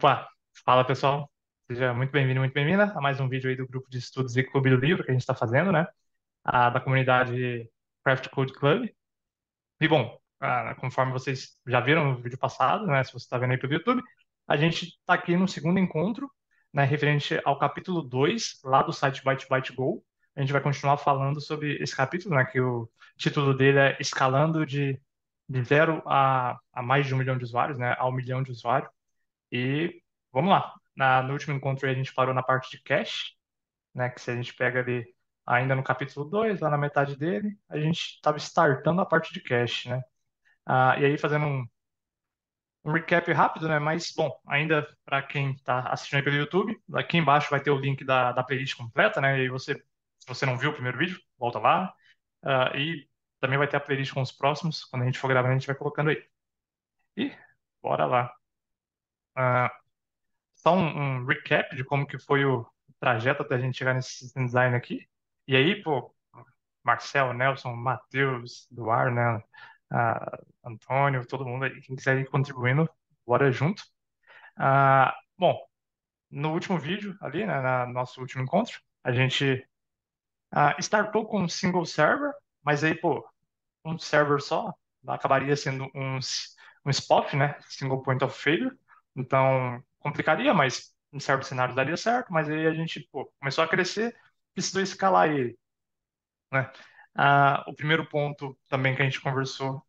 Opa, fala pessoal, seja muito bem-vindo, muito bem-vinda a mais um vídeo aí do grupo de estudos e Clube do Livro que a gente está fazendo, né? Da comunidade Craft Code Club. E bom, conforme vocês já viram no vídeo passado, né? Se você está vendo aí pelo YouTube, a gente está aqui no segundo encontro, né? Referente ao capítulo 2 lá do site Byte Byte Go. A gente vai continuar falando sobre esse capítulo, né? Que o título dele é Escalando de zero a mais de 1 milhão de usuários, né? Ao milhão de usuários. E vamos lá. No último encontro aí a gente parou na parte de cache, né? Que se a gente pega ali ainda no capítulo 2 lá na metade dele, a gente estava startando a parte de cache, né? E aí fazendo um recap rápido, né? Mas, bom, ainda para quem está assistindo aí pelo YouTube, aqui embaixo vai ter o link da playlist completa, né? E você, se você não viu o primeiro vídeo, volta lá. E também vai ter a playlist com os próximos. Quando a gente for gravando, a gente vai colocando aí. E bora lá. Ah, Só um recap de como que foi o trajeto até a gente chegar nesse system design aqui. E aí, pô, Marcel, Nelson, Matheus, Eduardo, né, Antônio, todo mundo aí, quem quiser ir contribuindo, bora junto. Bom, no último vídeo ali, né, no nosso último encontro, a gente startou com um single server, mas aí, pô, um server só acabaria sendo um SPOF, né? Single Point of Failure. Então, complicaria, mas em certos cenários daria certo. Mas aí a gente, pô, começou a crescer, precisou escalar ele, né? O primeiro ponto também que a gente conversou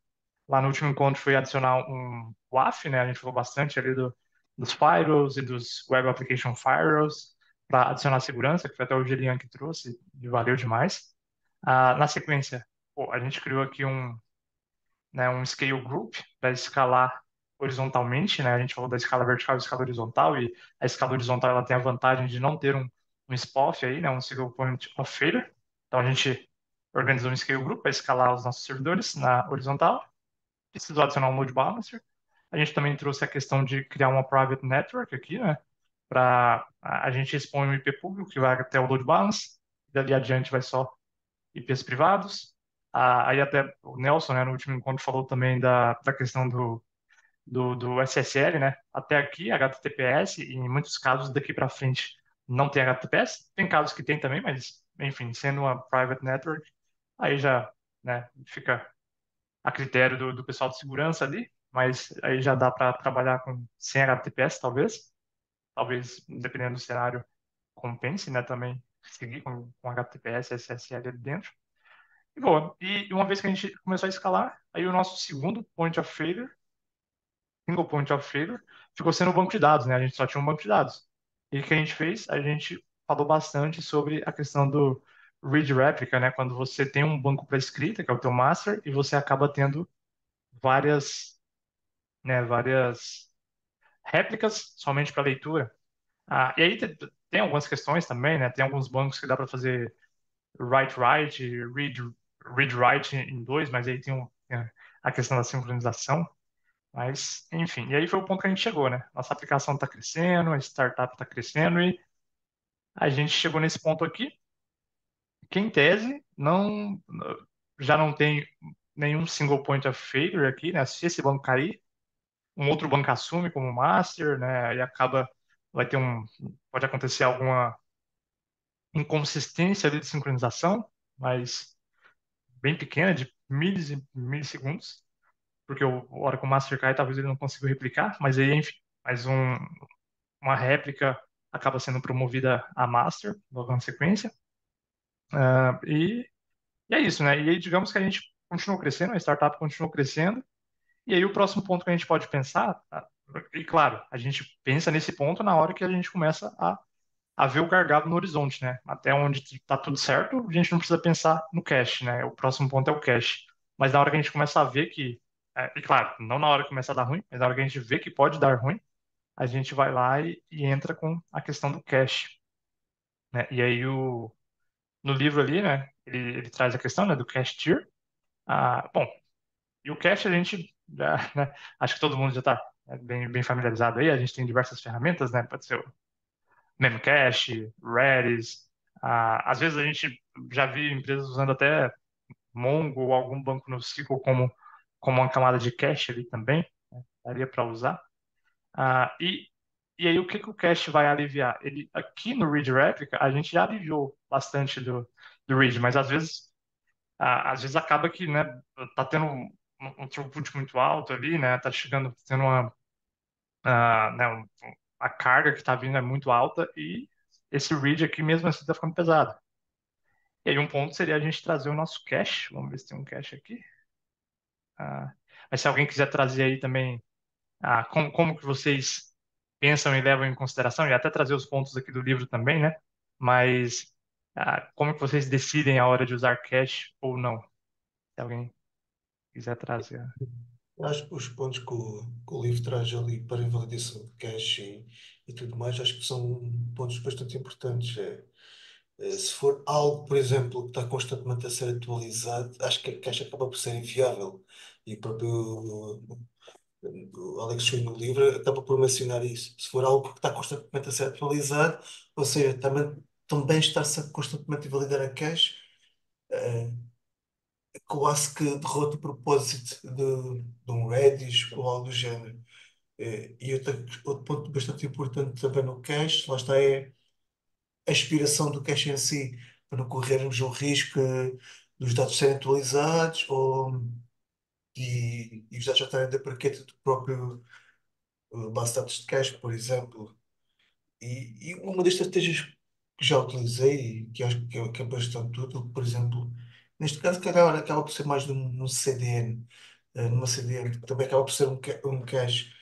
lá no último encontro foi adicionar um WAF, né? A gente falou bastante ali dos firewalls e dos Web Application Firewalls para adicionar segurança, que foi até o Gelian que trouxe e valeu demais. Na sequência, pô, a gente criou aqui um scale group para escalar horizontalmente, né? A gente falou da escala vertical e escala horizontal, e a escala horizontal ela tem a vantagem de não ter um SPOF aí, né? Um single point of failure. Então a gente organizou um scale group para escalar os nossos servidores na horizontal. Precisou adicionar um load balancer. A gente também trouxe a questão de criar uma private network aqui, né? Para a gente expor um IP público que vai até o load balance. Dali adiante vai só IPs privados. Aí até o Nelson, né, no último encontro, falou também da questão do SSL, né? Até aqui, HTTPS, e em muitos casos daqui para frente não tem HTTPS. Tem casos que tem também, mas, enfim, sendo uma private network, aí já, né, fica a critério do pessoal de segurança ali, mas aí já dá para trabalhar com sem HTTPS, talvez. Talvez, dependendo do cenário, compense, né, também seguir com HTTPS, SSL ali dentro. E boa. E uma vez que a gente começou a escalar, aí o nosso segundo point of failure, single point of failure, ficou sendo o banco de dados, né? A gente só tinha um banco de dados. E o que a gente fez? A gente falou bastante sobre a questão do read replica, né? Quando você tem um banco para escrita, que é o teu master, e você acaba tendo várias, várias réplicas somente para leitura. E aí tem algumas questões também, né? Tem alguns bancos que dá para fazer write-write, read-write em dois, mas aí tem a questão da sincronização. Mas, enfim, e aí foi o ponto que a gente chegou, né? Nossa aplicação está crescendo, a startup está crescendo e a gente chegou nesse ponto aqui, que em tese já não tem nenhum single point of failure aqui, né? Se esse banco cair, um outro banco assume como master, né? E acaba, pode acontecer alguma inconsistência ali de sincronização, mas bem pequena, de milissegundos, porque a hora que o master cai, talvez ele não consiga replicar, mas aí, enfim, mais uma réplica acaba sendo promovida a master logo na sequência. E é isso, né? E aí, digamos que a gente continuou crescendo, a startup continuou crescendo, e aí o próximo ponto que a gente pode pensar, e claro, a gente pensa nesse ponto na hora que a gente começa a ver o gargalo no horizonte, né? Até onde está tudo certo, a gente não precisa pensar no cache, né? O próximo ponto é o cache. Mas na hora que a gente começa a ver e claro, não na hora que começa a dar ruim, mas na hora que a gente vê que pode dar ruim, a gente vai lá e entra com a questão do cache, né? E aí no livro ali, né? Ele traz a questão, né, do cache tier. Bom, e o cache a gente já, né, acho que todo mundo já está bem familiarizado aí. A gente tem diversas ferramentas, né? Pode ser o Memcache, Redis. Às vezes a gente já viu empresas usando até Mongo ou algum banco NoSQL como uma camada de cache ali também, né? Daria para usar. E E aí, o que que o cache vai aliviar? Ele, aqui no Read Replica, a gente já aliviou bastante do Read, mas às vezes acaba que, né, tá tendo um throughput muito alto ali, né, tá chegando, tendo né, a carga que tá vindo é muito alta e esse Read aqui mesmo assim tá ficando pesado. E aí, um ponto seria a gente trazer o nosso cache. Vamos ver se tem um cache aqui. Ah, mas se alguém quiser trazer aí também, como que vocês pensam e levam em consideração, e até trazer os pontos aqui do livro também, né? Mas como que vocês decidem a hora de usar cache ou não? Se alguém quiser trazer. Eu acho que os pontos que o livro traz ali para a invalidação de cache e tudo mais, acho que são pontos bastante importantes. Se for algo, por exemplo, que está constantemente a ser atualizado, acho que a cache acaba por ser inviável. E o próprio o Alex Choi no livro acaba por mencionar isso. Se for algo que está constantemente a ser atualizado, ou seja, também está-se constantemente a validar a cache, eh, quase que derrota o propósito de um Redis ou algo do género. E outro ponto bastante importante também no cache, lá está, é a expiração do cache em si, para não corrermos o risco dos dados serem atualizados e os dados já estarem da parqueta do próprio base de dados de cache, por exemplo. E uma das estratégias que já utilizei e que acho que é bastante útil, por exemplo, neste caso, calhar acaba por ser mais num CDN, numa CDN, que também acaba por ser um cache.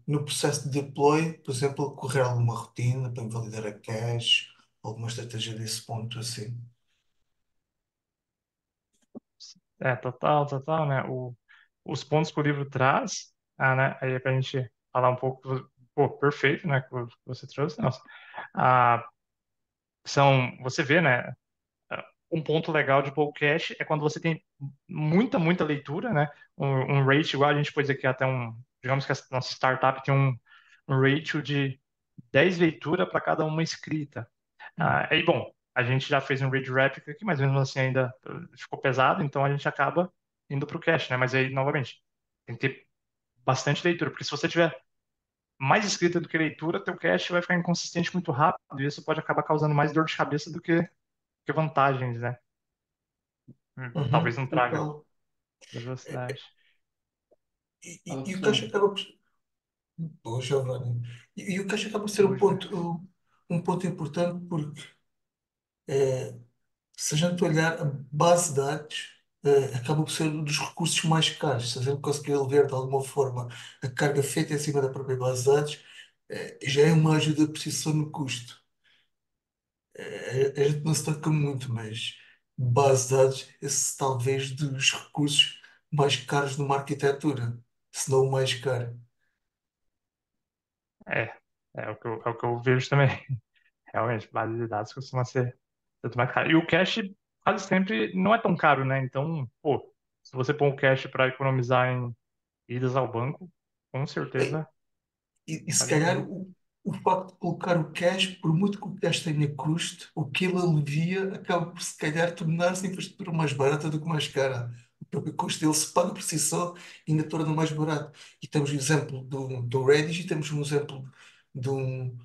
No processo de deploy, por exemplo, correr alguma rotina para invalidar a cache, alguma estratégia desse ponto assim. Total, total, né? Os pontos que o livro traz, né? Aí é pra gente falar um pouco, pô, perfeito, né? Que você trouxe, nossa. Ah, você vê, né? Um ponto legal de podcast é quando você tem muita leitura, né? Um rate igual a gente pôs aqui até digamos que a nossa startup tem um ratio de 10 leituras para cada uma escrita. Aí, bom, a gente já fez um read replica aqui, mas mesmo assim ainda ficou pesado, então a gente acaba indo para o cache, né? Mas aí, novamente, tem que ter bastante leitura, porque se você tiver mais escrita do que leitura, teu cache vai ficar inconsistente muito rápido, e isso pode acabar causando mais dor de cabeça do que vantagens, né? Talvez Uhum, não traga total. velocidade. E o caixa acaba por. Boa, Giovanni. E o caixa acaba por ser Hoje. um ponto importante porque se a gente olhar a base de dados, acaba por ser um dos recursos mais caros. Se a gente conseguir aliviar de alguma forma a carga feita em cima da própria base de dados, já é uma ajuda por si só no custo. A gente não se toca muito, mas base de dados, esse talvez dos recursos mais caros numa arquitetura, se não o mais caro. É, é o que eu vejo também. Realmente, base de dados costuma ser tanto mais caro. E o cache quase sempre não é tão caro, né? Então, pô, se você pôr um cache para economizar em idas ao banco, com certeza E se vale a calhar pena. o facto de colocar o cash, por muito que o cash tenha custo, o que ele alivia acaba por se calhar tornar-se a infraestrutura mais barata do que mais cara. O próprio custo dele se paga por si só e ainda torna mais barato. E temos o exemplo do Redis e temos um exemplo de, um,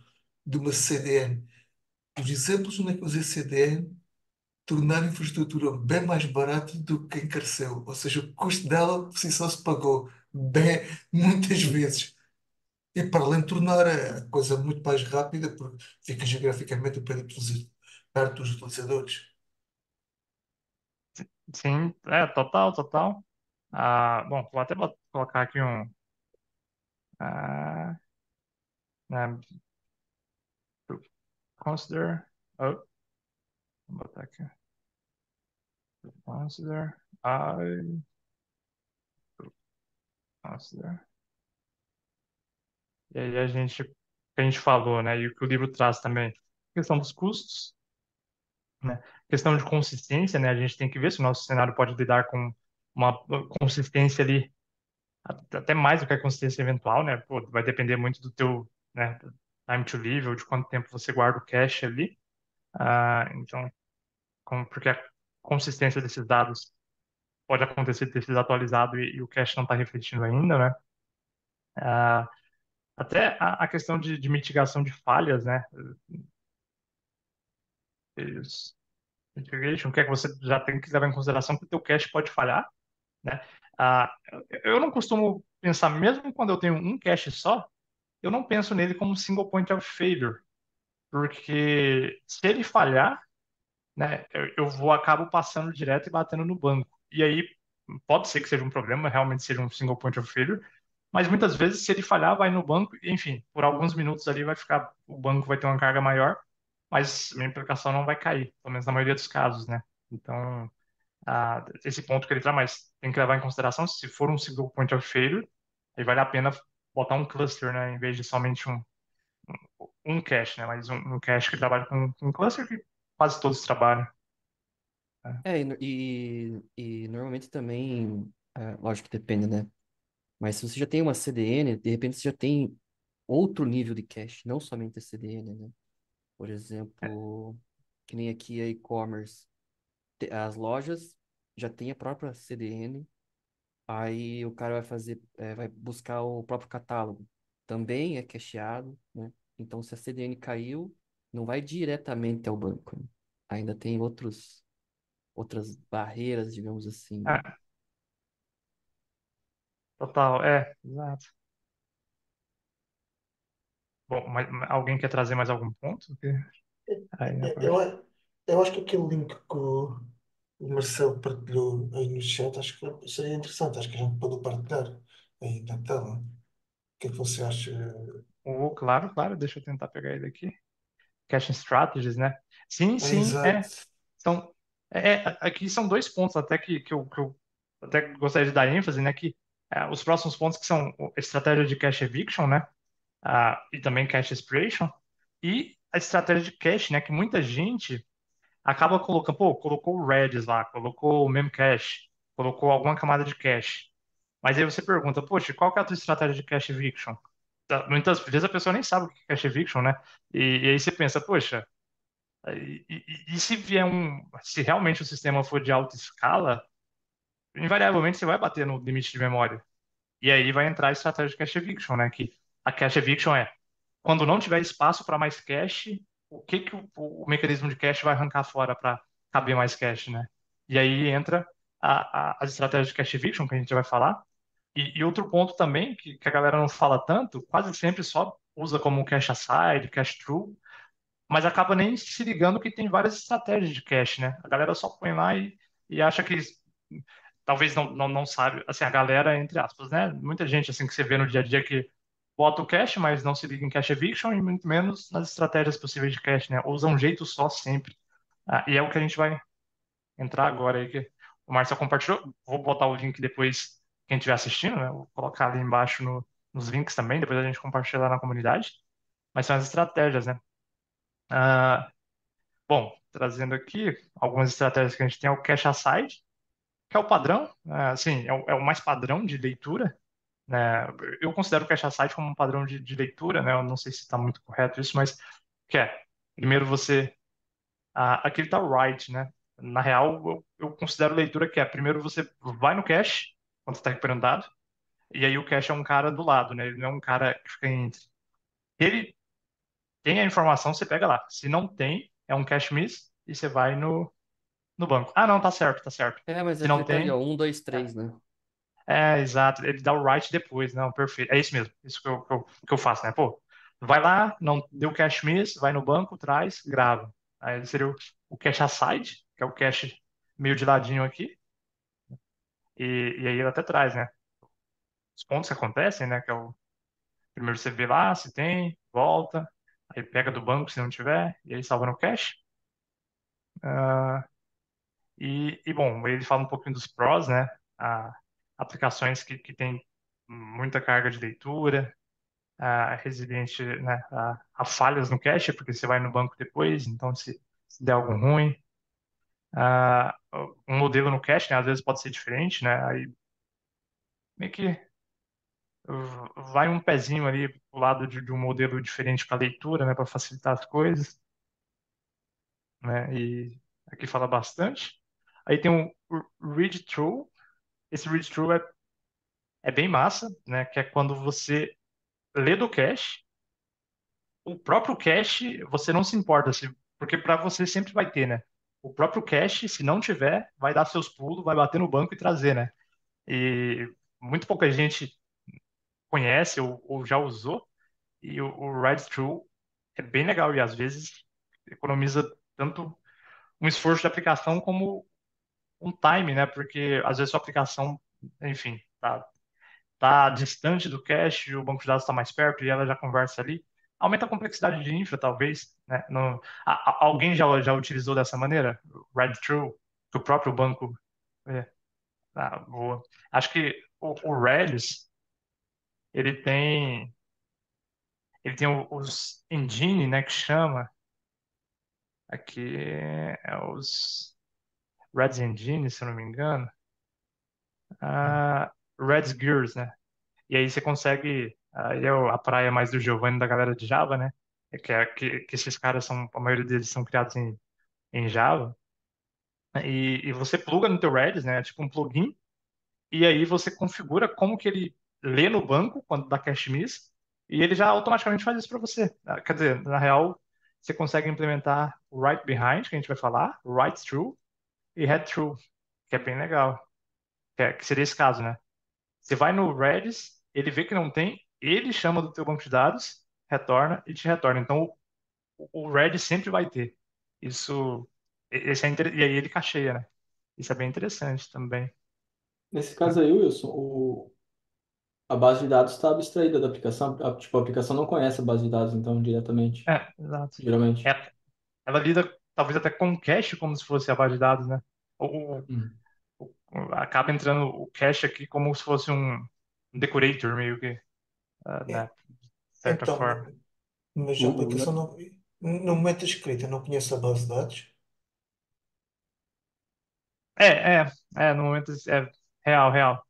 de uma CDN. Os exemplos onde é que usei CDN tornaram a infraestrutura bem mais barata do que encareceu. Ou seja, o custo dela por si só se pagou bem, muitas vezes. E para além de tornar a coisa muito mais rápida, porque fica geograficamente perto dos utilizadores. Sim, total, total. Bom, vou até colocar aqui ah, né, consider, oh, vou botar aqui, consider, consider. E aí que a gente falou, né, e o que o livro traz também, questão dos custos, né, questão de consistência, né, a gente tem que ver se o nosso cenário pode lidar com uma consistência ali, até mais do que a consistência eventual, né, pô, vai depender muito do teu, né, time to live, ou de quanto tempo você guarda o cache ali. Então, porque a consistência desses dados pode acontecer de ter sido atualizado e o cache não está refletindo ainda, né? Até a questão de mitigação de falhas, né? Isso. Mitigation, que é que você já tem que levar em consideração que o teu cache pode falhar, né? Ah, eu não costumo pensar, mesmo quando eu tenho um cache só, eu não penso nele como single point of failure, porque se ele falhar, né, eu vou acabo passando direto e batendo no banco. E aí pode ser que seja um problema, realmente seja um single point of failure, mas muitas vezes se ele falhar, vai no banco, e, enfim, por alguns minutos ali vai ficar, o banco vai ter uma carga maior, mas a minha implicação não vai cair, pelo menos na maioria dos casos, né? Então, esse ponto que ele traz, mas tem que levar em consideração, se for um single point of failure, aí vale a pena botar um cluster, né, em vez de somente um cache, né, mas um cache que trabalha com um cluster que quase todos trabalham, né? E normalmente também, lógico que depende, né? Mas se você já tem uma CDN, de repente você já tem outro nível de cache, não somente a CDN, né? Por exemplo, que nem aqui a e-commerce. As lojas já têm a própria CDN, aí o cara vai fazer, vai buscar o próprio catálogo. Também é cacheado, né? Então, se a CDN caiu, não vai diretamente ao banco, né? Ainda tem outras barreiras, digamos assim, né? É, total, exato. Bom, mas alguém quer trazer mais algum ponto? Porque aí agora. Eu, eu acho que aquele link que o Marcelo partilhou aí no chat, acho que seria interessante. Acho que a gente pode partilhar aí na tela. O que é que você acha? Claro, claro, deixa eu tentar pegar ele aqui. Caching strategies, né? Sim, É sim, exato. São, aqui são dois pontos até que eu até gostaria de dar ênfase, né? Que os próximos pontos que são estratégia de cache eviction, né? E também cache expiration. E a estratégia de cache, né? Que muita gente acaba colocando, pô, colocou o Redis lá, colocou o Memcache, colocou alguma camada de cache. Mas aí você pergunta, poxa, qual que é a tua estratégia de cache eviction? Muitas vezes a pessoa nem sabe o que é cache eviction, né? E aí você pensa, poxa, e se vier se realmente o sistema for de alta escala, invariavelmente você vai bater no limite de memória. E aí vai entrar a estratégia de cache eviction, né? Que a cache eviction é quando não tiver espaço para mais cache, o que que o mecanismo de cache vai arrancar fora para caber mais cache, né? E aí entra as estratégias de cache eviction que a gente vai falar. E outro ponto também que a galera não fala tanto, quase sempre só usa como cache aside, cache true, mas acaba nem se ligando que tem várias estratégias de cache, né? A galera só põe lá e acha que talvez não sabe, assim, a galera, entre aspas, né? Muita gente, assim, que você vê no dia a dia que bota o cache, mas não se liga em cache eviction e muito menos nas estratégias possíveis de cache, né? Usa um jeito só sempre. E é o que a gente vai entrar agora aí, que o Marcel compartilhou. Vou botar o link depois, quem estiver assistindo, né? Vou colocar ali embaixo nos links também, depois a gente compartilha lá na comunidade. Mas são as estratégias, né? Ah, bom, trazendo aqui algumas estratégias que a gente tem, é o cache aside, que é o padrão, assim, é o mais padrão de leitura, né? Eu considero o cache aside como um padrão de leitura, né? Eu não sei se está muito correto isso, mas que é, primeiro você, aqui está o write, né? Na real, eu considero leitura que é, primeiro você vai no cache, quando você está recuperando dado, e aí o cache é um cara do lado, né? Ele não é um cara que fica entre. Ele tem a informação, você pega lá. Se não tem, é um cache miss, e você vai no banco. Ah, não, tá certo, tá certo. Mas Se aqui não ele tá ali, ó, tem, 1, 2, 3, né? exato, ele dá o write depois, não, perfeito. É isso mesmo, isso que eu faço, né? Pô, vai lá, não deu cache miss, vai no banco, traz, grava. Aí seria o cache aside, que é o cache meio de ladinho aqui, e aí ele até traz, né? Os pontos que acontecem, né? Que é o primeiro você vê lá se tem, volta, aí pega do banco se não tiver, e aí salva no cache. Ah, bom, ele fala um pouquinho dos prós, né? A, aplicações que têm muita carga de leitura, resiliente, né? A falhas no cache, porque você vai no banco depois, então se der algo ruim. Ah, um modelo no cache, né? Às vezes pode ser diferente, né? Aí meio que vai um pezinho ali pro lado de um modelo diferente para leitura, né? Para facilitar as coisas, né? E aqui fala bastante. Aí tem o read through. Esse read through é bem massa, né? Que é quando você lê do cache. O próprio cache, você não se importa, porque para você sempre vai ter, né? O próprio cache, se não tiver, vai dar seus pulos, vai bater no banco e trazer, né? E muito pouca gente conhece ou já usou. E o ride-through é bem legal e às vezes economiza tanto um esforço de aplicação como um time, né? Porque às vezes sua aplicação, enfim, tá distante do cache, o banco de dados está mais perto e ela já conversa ali. Aumenta a complexidade de infra, talvez, né? Alguém já utilizou dessa maneira? Ride-through, que o próprio banco. É, boa. Acho que o Redis, ele tem, ele tem os engine, né, que chama. Aqui é os Redis Engine, se eu não me engano. Redis Gears, né? E aí você consegue. Aí é a praia mais do Giovanni da galera de Java, né? Que esses caras são, a maioria deles são criados em Java. E você pluga no teu Redis, né? É tipo um plugin. E aí você configura como que ele lê no banco quando dá cache miss. E ele já automaticamente faz isso para você. Quer dizer, na real, você consegue implementar o write behind, que a gente vai falar, write through e head through, que é bem legal. Que seria esse caso, né? Você vai no Redis, ele vê que não tem, ele chama do teu banco de dados, retorna e te retorna. Então o Redis sempre vai ter. Isso, e aí ele cacheia, né? Isso é bem interessante também. Nesse caso aí, Wilson, a base de dados está abstraída da aplicação. Tipo, a aplicação não conhece a base de dados, então, diretamente, Exato. geralmente. É, ela lida talvez até com o cache como se fosse a base de dados, né? Ou, Hum. acaba entrando o cache aqui como se fosse um decorator, meio que, né? É, De certa então, forma. mas O, a o, aplicação não mete escrita, não conhece a base de dados. É, é, no momento é real, real.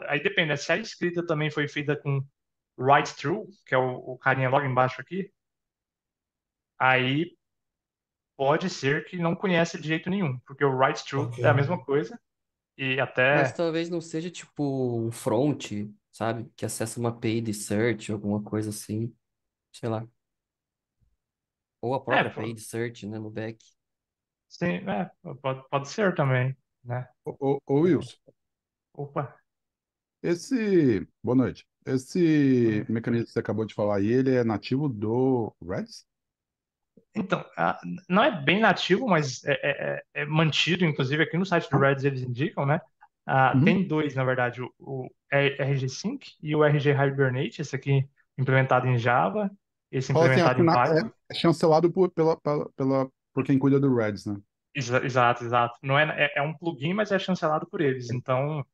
Aí depende, né? Se a escrita também foi feita com write-through, que é o carinha logo embaixo aqui, aí pode ser que não conhece de jeito nenhum, porque o write-through Ok. é a mesma coisa e Mas até, talvez não seja tipo um front, sabe? Que acessa uma API de search, alguma coisa assim, sei lá. Ou a própria API de search, né, no back. sim, pode ser também, né? Ô, É, Wilson, opa. boa noite. Esse mecanismo que você acabou de falar aí, ele é nativo do Redis? Então, não é bem nativo, mas é mantido, inclusive aqui no site do Redis eles indicam, né? Uhum. Tem dois, na verdade, o RG-Sync e o RG Hibernate, esse aqui implementado em Java, esse Fala assim, implementado em Python. é chancelado por quem cuida do Redis, né? Exato, exato. Não é um plugin, mas é chancelado por eles, então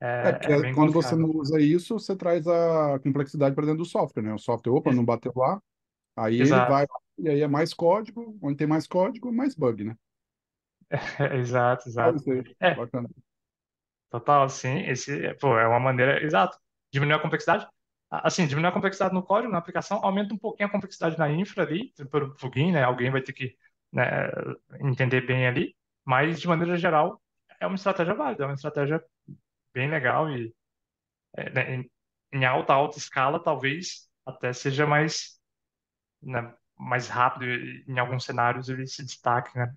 É, é porque bem quando você confiável. não usa isso, você traz a complexidade para dentro do software, né? O software, opa, Ex- não bateu lá, aí ele Exato, vai, e aí é mais código, onde tem mais código, mais bug, né? exato, É exato. isso aí, É, bacana. total, sim. Pô, é uma maneira, exato. Diminuir a complexidade. Assim, diminuir a complexidade no código, na aplicação, aumenta um pouquinho a complexidade na infra ali, pelo plugin, né? Alguém vai ter que, né, entender bem ali. Mas, de maneira geral, é uma estratégia válida, é uma estratégia bem legal e né, em alta escala, talvez até seja mais, né, mais rápido. E em alguns cenários ele se destaque, né?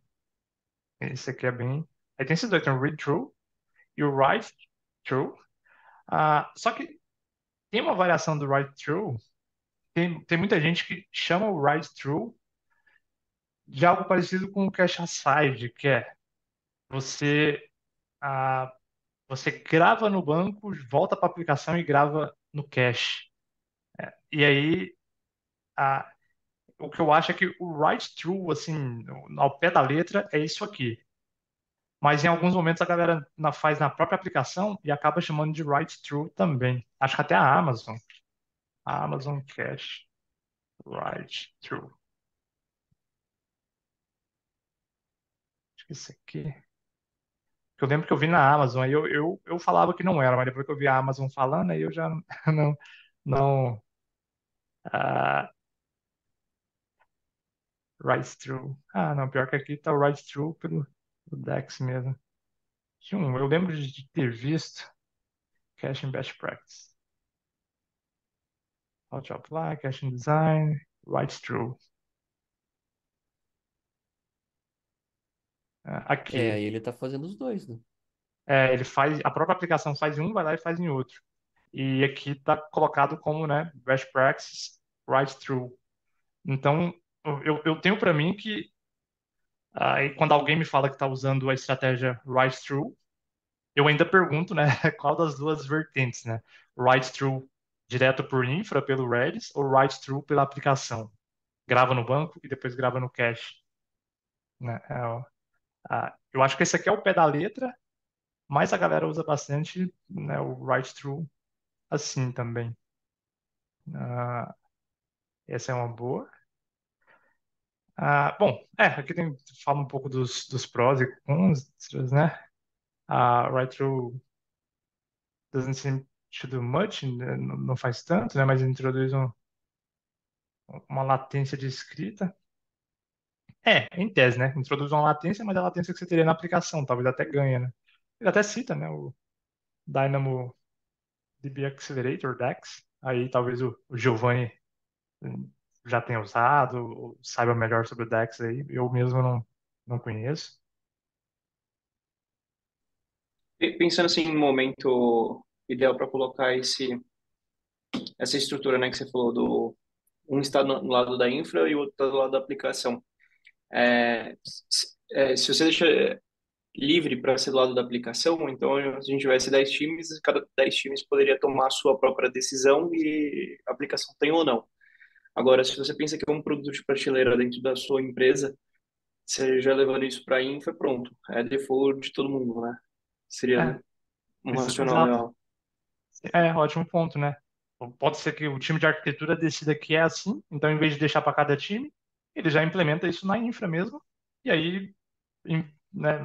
Esse aqui é bem. Aí tem esses dois, tem o read-through e o write-through. Só que tem uma variação do write-through. Tem muita gente que chama o write-through de algo parecido com o cache-aside, que é você, ah, você grava no banco, volta para a aplicação e grava no cache. E aí, ah, o que eu acho é que o write-through, assim, ao pé da letra, é isso aqui. Mas em alguns momentos a galera faz na própria aplicação e acaba chamando de write-through também. Acho que até a Amazon Cache write-through. Acho que isso aqui. Que eu lembro que eu vi na Amazon, aí eu falava que não era, mas depois que eu vi a Amazon falando, aí eu já não, não, ah, write through. Não, pior que aqui tá o write through pelo Dex mesmo. Eu lembro de ter visto Caching Best Practice. How to apply, caching design, write through. Aí Aqui. ele tá fazendo os dois, né? Ele faz, a própria aplicação faz em um, vai lá e faz em outro. E aqui está colocado como, né, best practice, write through. Então, eu tenho para mim que aí, quando alguém me fala que está usando a estratégia write through, eu ainda pergunto, né, qual das duas vertentes, né? Write through direto por infra, pelo Redis, ou write through pela aplicação? Grava no banco e depois grava no cache, né? Eu acho que esse aqui é o pé da letra, mas a galera usa bastante, né, o write through assim também. Ah, essa é uma boa. Bom, aqui fala um pouco dos prós e contras, né? Write through doesn't seem to do much, né? Não faz tanto, né? Mas introduz uma latência de escrita. Em tese, né? Introduz uma latência, mas é a latência que você teria na aplicação, talvez até ganha, né? Ele até cita, né? O Dynamo DB Accelerator, DAX. Aí talvez o Giovanni hum, já tenha usado, ou saiba melhor sobre o DAX aí. Eu mesmo não conheço. Pensando assim, em um momento ideal para colocar essa estrutura, né, que você falou do um está no lado da infra e o outro está do lado da aplicação. Se você deixa livre para ser do lado da aplicação, então a gente tivesse 10 times, cada 10 times poderia tomar a sua própria decisão e a aplicação tem ou não. Agora, se você pensa que é um produto de prateleira dentro da sua empresa, você já levando isso para a infra, pronto, é default de todo mundo, né? É, Seria um racional exato. legal. Ótimo ponto, né? Pode ser que o time de arquitetura decida que é assim, então em vez de deixar para cada time, ele já implementa isso na infra mesmo, e aí, né,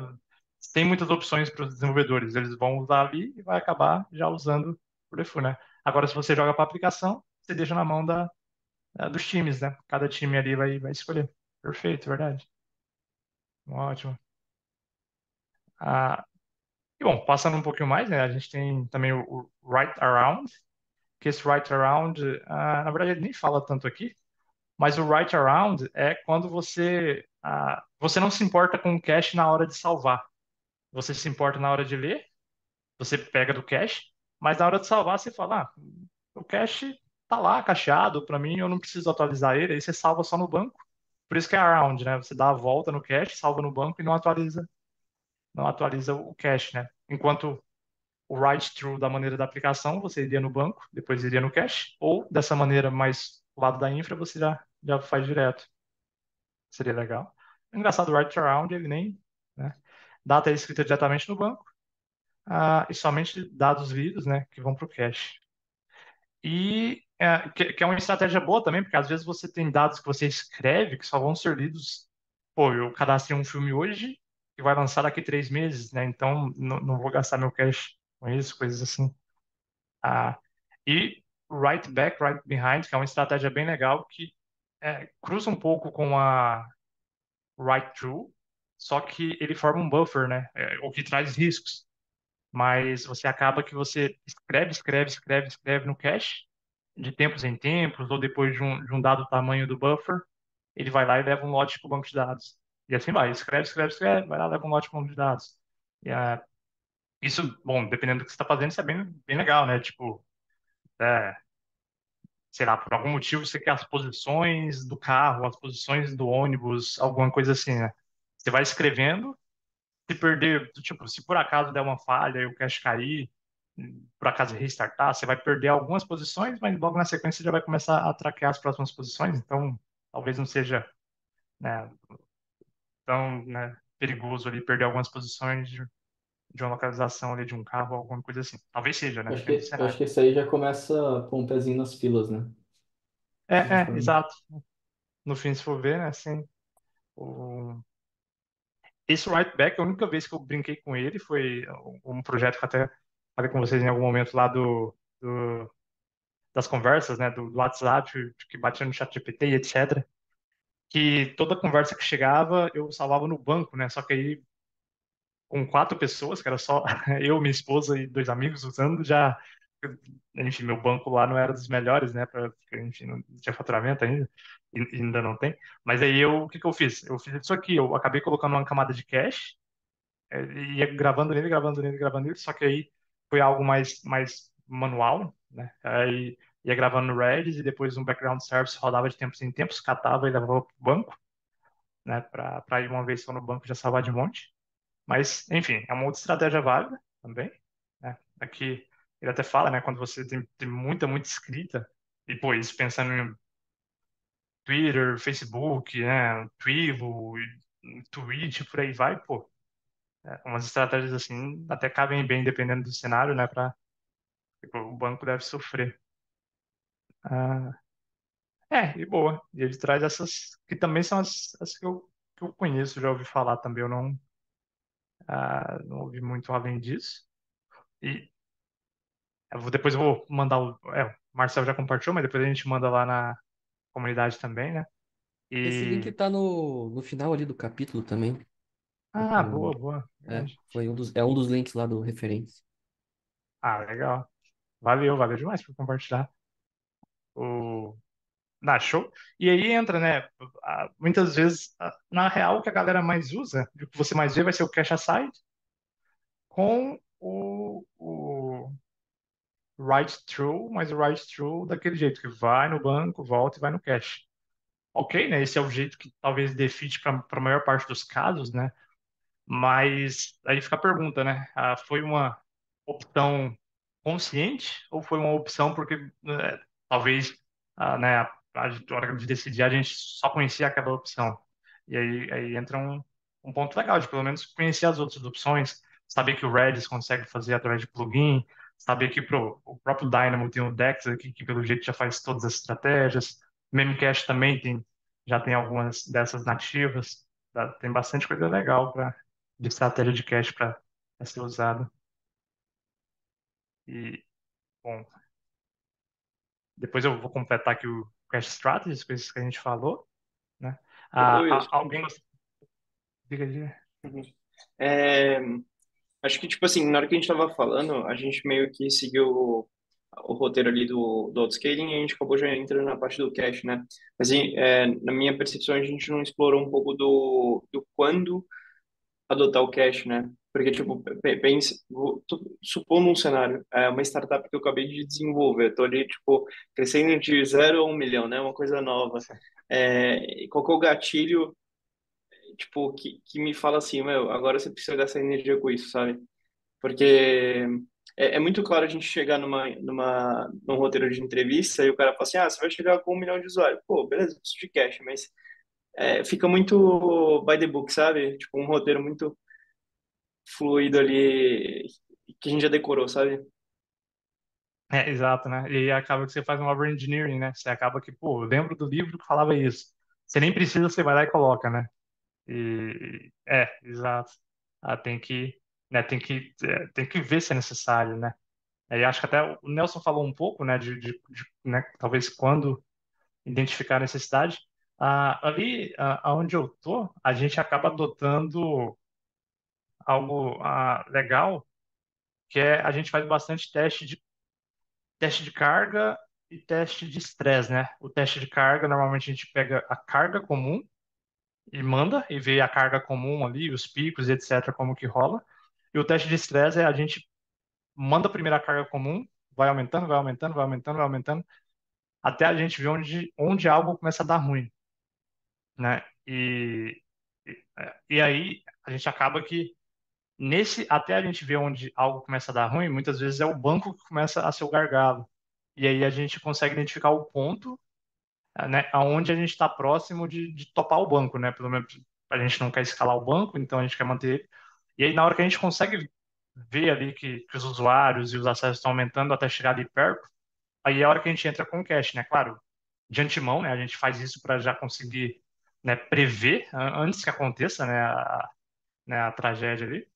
tem muitas opções para os desenvolvedores, eles vão usar ali e vai acabar já usando o default, né? Agora, se você joga para aplicação, você deixa na mão dos times, né? Cada time ali vai escolher. Perfeito, verdade. Ótimo. Ah, e bom, passando um pouquinho mais, né? A gente tem também o Write Around, que esse write around, na verdade, ele nem fala tanto aqui, mas o write around é quando você não se importa com o cache na hora de salvar. Você se importa na hora de ler, você pega do cache, mas na hora de salvar você fala, o cache tá lá, cacheado, para mim eu não preciso atualizar ele, aí você salva só no banco. Por isso que é around, né? Você dá a volta no cache, salva no banco e não atualiza o cache, né? Enquanto o write-through da maneira da aplicação, você iria no banco, depois iria no cache, ou dessa maneira mais do lado da infra, você já faz direto. Seria legal. Engraçado, o write-around, ele nem, né, data é escrita diretamente no banco, e somente dados lidos, né, que vão para o cache. E que é uma estratégia boa também, porque às vezes você tem dados que você escreve que só vão ser lidos. Pô, eu cadastrei um filme hoje e vai lançar daqui 3 meses, né? Então não vou gastar meu cache com isso, coisas assim. Ah, e Right Back, Right Behind, que é uma estratégia bem legal que cruza um pouco com a Right Through, só que ele forma um buffer, né? O que traz riscos. Mas você acaba que você escreve, escreve, escreve, escreve no cache, de tempos em tempos, ou depois de um dado tamanho do buffer, ele vai lá e leva um lote para o banco de dados. E assim vai, escreve, escreve, escreve, vai lá, leva um lote para o banco de dados. E, isso, bom, dependendo do que você está fazendo, isso é bem, bem legal, né? Tipo, é, sei lá, por algum motivo você quer as posições do carro, as posições do ônibus, alguma coisa assim, né? Você vai escrevendo, se perder, tipo, se por acaso der uma falha e o cache cair, por acaso restartar, você vai perder algumas posições, mas logo na sequência você já vai começar a traquear as próximas posições, então talvez não seja, né, tão, né, perigoso ali perder algumas posições de uma localização ali de um carro, alguma coisa assim. Talvez seja, né? Depende do Eu acho cenário. que isso aí já começa com um pezinho nas filas, né? De forma- Exato. No fim, se for ver, né, assim, o, esse right back, a única vez que eu brinquei com ele foi um projeto que eu até falei com vocês em algum momento lá das conversas, né, do WhatsApp, que batia no chat GPT e etc. Que toda conversa que chegava eu salvava no banco, né? Só que aí com 4 pessoas, que era só eu, minha esposa e 2 amigos usando, já enfim, meu banco lá não era dos melhores, né? Enfim, não tinha faturamento ainda, e ainda não tem. Mas aí o que que eu fiz? Eu fiz isso aqui, eu acabei colocando uma camada de cache, e ia gravando nele, gravando nele, gravando nele, só que aí foi algo mais manual, né? Aí ia gravando no Redis e depois um background service rodava de tempos em tempos, catava e levava para o banco, né? Para ir uma vez só no banco já salvar de monte. Mas, enfim, é uma outra estratégia válida também, né? Aqui ele até fala, né? Quando você tem muita escrita, e pô, isso pensando em Twitter, Facebook, né? Twivo, Twitch, por aí vai, pô. Umas estratégias assim até cabem bem dependendo do cenário, né? O banco deve sofrer. Ah, e boa. E ele traz essas que também são as que eu conheço, já ouvi falar também. Eu não ouvi muito além disso. E depois eu vou mandar o Marcel já compartilhou, mas depois a gente manda lá na comunidade também, né? Esse link E. tá no final ali do capítulo também. Boa, boa. Verdade. É um dos links lá do referência. Legal. Valeu demais por compartilhar. O... Show. E aí entra, né? Muitas vezes, na real, o que a galera mais usa, o que você mais vê vai ser o cache aside com o write through, mas o write through daquele jeito, que vai no banco, volta e vai no cache. Ok, né? Esse é o jeito que talvez dê fit para a maior parte dos casos, né? Mas aí fica a pergunta, né? Foi uma opção consciente ou foi uma opção porque talvez, né, a hora de decidir a gente só conhecia aquela opção. E aí entra um ponto legal de pelo menos conhecer as outras opções, saber que o Redis consegue fazer através de plugin, saber que o próprio Dynamo tem o Dex aqui, que pelo jeito já faz todas as estratégias. Memcache também já tem algumas dessas nativas. Tem bastante coisa legal de estratégia de cache para ser usada. E, bom, depois eu vou completar aqui o Cache Strategies, coisas que a gente falou, né? Ô, Wilson, Alguém diga aí. uhum. É, acho que, tipo assim, na hora que a gente tava falando, a gente meio que seguiu o roteiro ali do autoscaling e a gente acabou já entrando na parte do cache, né? Mas, na minha percepção, a gente não explorou um pouco do quando adotar o cache, né? Porque, tipo, pense, supondo um cenário, uma startup que eu acabei de desenvolver, tô ali, tipo, crescendo de 0 a 1 milhão, né? Uma coisa nova. E qual que é o gatilho, tipo, que me fala assim, meu, agora você precisa dessa energia com isso, sabe? Porque é muito claro a gente chegar num roteiro de entrevista e o cara fala assim, você vai chegar com 1 milhão de usuários. Pô, beleza, preciso de cache, mas fica muito by the book, sabe? Tipo, um roteiro muito fluido ali que a gente já decorou, sabe? Exato, né? E aí acaba que você faz um over-engineering, né? Você acaba que, pô, eu lembro do livro que falava isso. Você nem precisa, você vai lá e coloca, né? Exato. Tem que ver se é necessário, né? Aí acho que até o Nelson falou um pouco, né, né, talvez quando identificar a necessidade. Ali, onde eu tô, a gente acaba adotando algo legal, que é a gente faz bastante teste de carga e teste de estresse, né? O teste de carga, normalmente a gente pega a carga comum e manda e vê a carga comum ali, os picos, etc., como que rola. E o teste de estresse é a gente manda a primeira carga comum, vai aumentando, vai aumentando, vai aumentando, vai aumentando, até a gente ver onde algo começa a dar ruim, né? E aí a gente acaba que até a gente ver onde algo começa a dar ruim, muitas vezes é o banco que começa a ser o gargalo. E aí a gente consegue identificar o ponto, né, aonde a gente está próximo de topar o banco, né? Pelo menos a gente não quer escalar o banco, então a gente quer manter ele. E aí na hora que a gente consegue ver ali que os usuários e os acessos estão aumentando até chegar ali perto, aí é a hora que a gente entra com o cache, né? Claro, de antemão, né? A gente faz isso para já conseguir, né, prever antes que aconteça, né, a tragédia ali.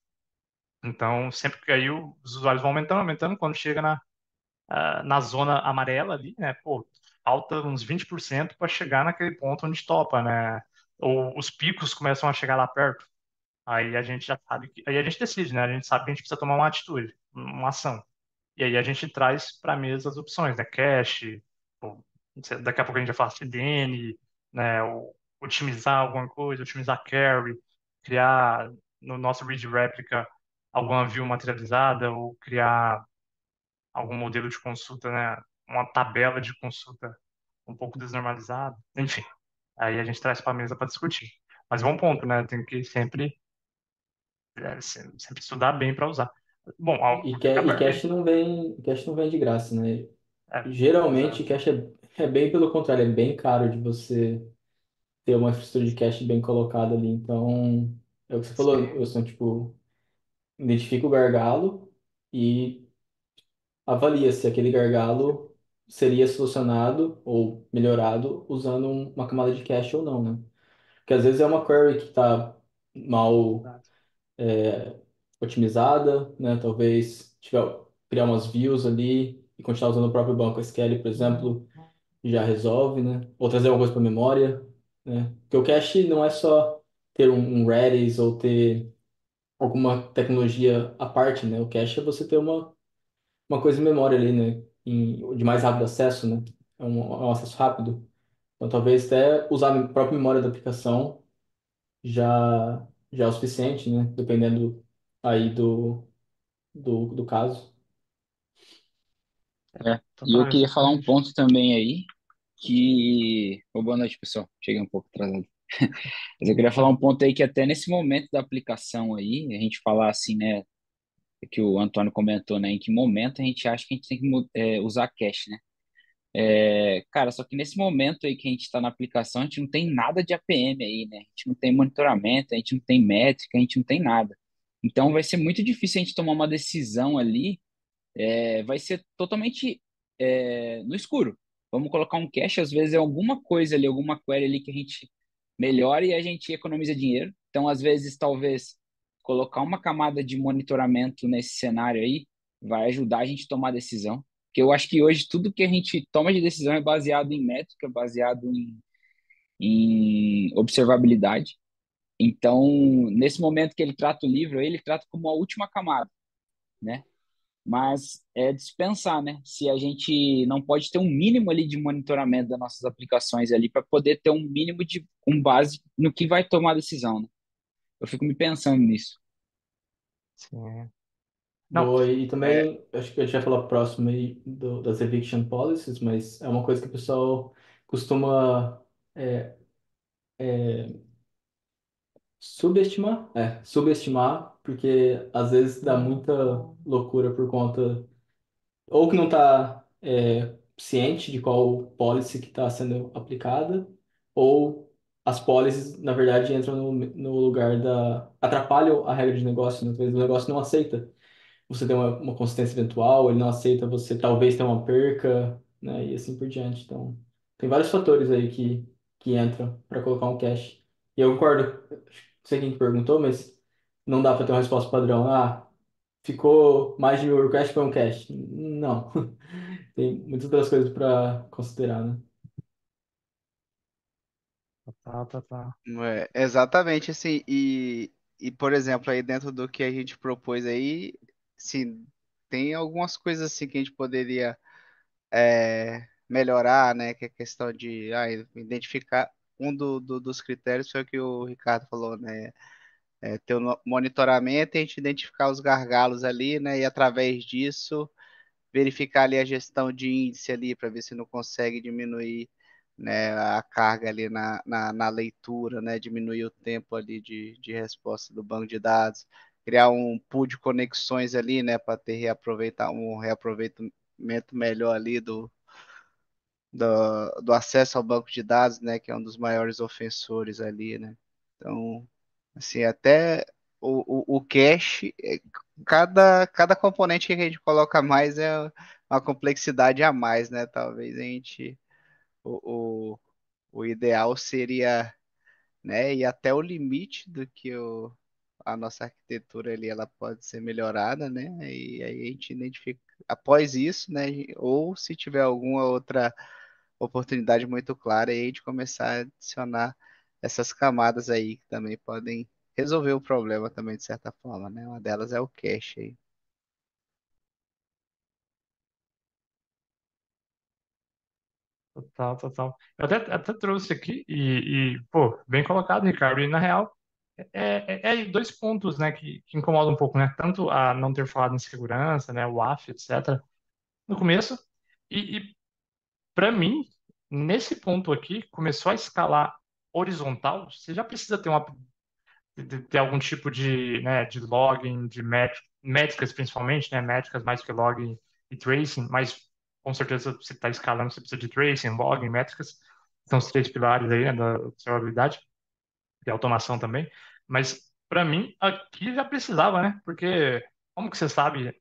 Então, sempre que aí os usuários vão aumentando, aumentando, quando chega na zona amarela ali, né? Pô, falta uns 20% para chegar naquele ponto onde topa, né? Ou os picos começam a chegar lá perto. Aí a gente já sabe aí a gente decide, né? A gente sabe que a gente precisa tomar uma atitude, uma ação. E aí a gente traz para a mesa as opções, né? Cache, pô, daqui a pouco a gente vai falar CDN, né? Ou otimizar alguma coisa, otimizar carry, criar no nosso read replica alguma view materializada ou criar algum modelo de consulta, né? Uma tabela de consulta um pouco desnormalizada. Enfim, aí a gente traz para a mesa para discutir. Mas bom ponto, né? Tem que sempre estudar bem para usar. Bom, E cache não vem de graça, né? Geralmente, exato. cache é bem pelo contrário, é bem caro de você ter uma infraestrutura de cache bem colocada ali. Então, é o que você falou, Sim, Wilson, tipo, identifica o gargalo e avalia se aquele gargalo seria solucionado ou melhorado usando uma camada de cache ou não, né? Porque às vezes é uma query que está mal exato. otimizada, né? Talvez tiver, criar umas views ali e continuar usando o próprio banco SQL, por exemplo, já resolve, né? Ou trazer alguma coisa para memória, né? Porque o cache não é só ter um Redis ou ter alguma tecnologia à parte, né? O cache é você ter uma coisa em memória ali, né? De mais rápido acesso, né? É um acesso rápido. Então, talvez até usar a própria memória da aplicação já é o suficiente, né? Dependendo aí do caso. É. E eu Total, queria falar um exatamente. ponto também aí, que... Ô, boa noite, pessoal. Cheguei um pouco atrasado. Mas eu queria falar um ponto aí que até nesse momento da aplicação aí, a gente falar assim, né, que o Antônio comentou, né, em que momento a gente acha que a gente tem que usar cache, né? Cara, só que nesse momento aí que a gente está na aplicação, a gente não tem nada de APM aí, né? A gente não tem monitoramento, a gente não tem métrica, a gente não tem nada. Então vai ser muito difícil a gente tomar uma decisão ali, vai ser totalmente no escuro. Vamos colocar um cache, às vezes é alguma coisa ali, alguma query ali que a gente melhora e a gente economiza dinheiro. Então, às vezes, talvez colocar uma camada de monitoramento nesse cenário aí vai ajudar a gente a tomar decisão. Porque eu acho que hoje tudo que a gente toma de decisão é baseado em métrica, baseado em observabilidade. Então, nesse momento que ele trata o livro, ele trata como a última camada, né? Mas é dispensar, né? Se a gente não pode ter um mínimo ali de monitoramento das nossas aplicações ali para poder ter um mínimo de com base no que vai tomar a decisão, né? Eu fico me pensando nisso. Sim. Não, Boa, e é, também, acho que a gente vai falar próximo aí das eviction policies, mas é uma coisa que o pessoal costuma é, subestimar, porque às vezes dá muita loucura por conta ou que não está ciente de qual policy que está sendo aplicada, ou as policies, na verdade, entram no lugar atrapalham a regra de negócio, né? Às vezes o negócio não aceita você ter uma consistência eventual, ele não aceita você talvez ter uma perca, né? E assim por diante. Então, tem vários fatores aí que entram para colocar um cache. E eu concordo, não sei quem que perguntou, mas não dá para ter uma resposta padrão. Ah, ficou mais de 1.000 requests para um cache. Não. Tem muitas outras coisas para considerar, né? tá. Exatamente, assim, por exemplo, aí dentro do que a gente propôs aí, sim, tem algumas coisas assim que a gente poderia melhorar, né, que é a questão de identificar dos critérios foi o que o Ricardo falou, né, ter o monitoramento e a gente identificar os gargalos ali, né, e através disso verificar ali a gestão de índice ali para ver se não consegue diminuir, né, a carga ali na leitura, né, diminuir o tempo ali de resposta do banco de dados, criar um pool de conexões ali, né, para ter um reaproveitamento melhor ali do acesso ao banco de dados, né, que é um dos maiores ofensores ali, né. Então, assim, até o cache, cada componente que a gente coloca mais é uma complexidade a mais, né? Talvez a gente, o, o, o ideal seria, né, ir até o limite do que a nossa arquitetura ali, ela pode ser melhorada, né? E aí a gente identifica, após isso, né, ou se tiver alguma outra oportunidade muito clara, aí a gente começar a adicionar essas camadas aí que também podem resolver o problema também de certa forma, né? Uma delas é o cache aí. Total, total. Eu até trouxe aqui pô, bem colocado, Ricardo. E na real, é dois pontos, né, que incomodam um pouco, né? Tanto a não ter falado em segurança, né, o AF, etc., no começo. E para mim, nesse ponto aqui, começou a escalar horizontal, você já precisa ter ter algum tipo de, né, de login, de métricas principalmente, né, métricas mais que login e tracing, mas com certeza você está escalando, você precisa de tracing, login, métricas, são os três pilares aí, né, da observabilidade e automação também, mas para mim aqui já precisava, né, porque como que você sabe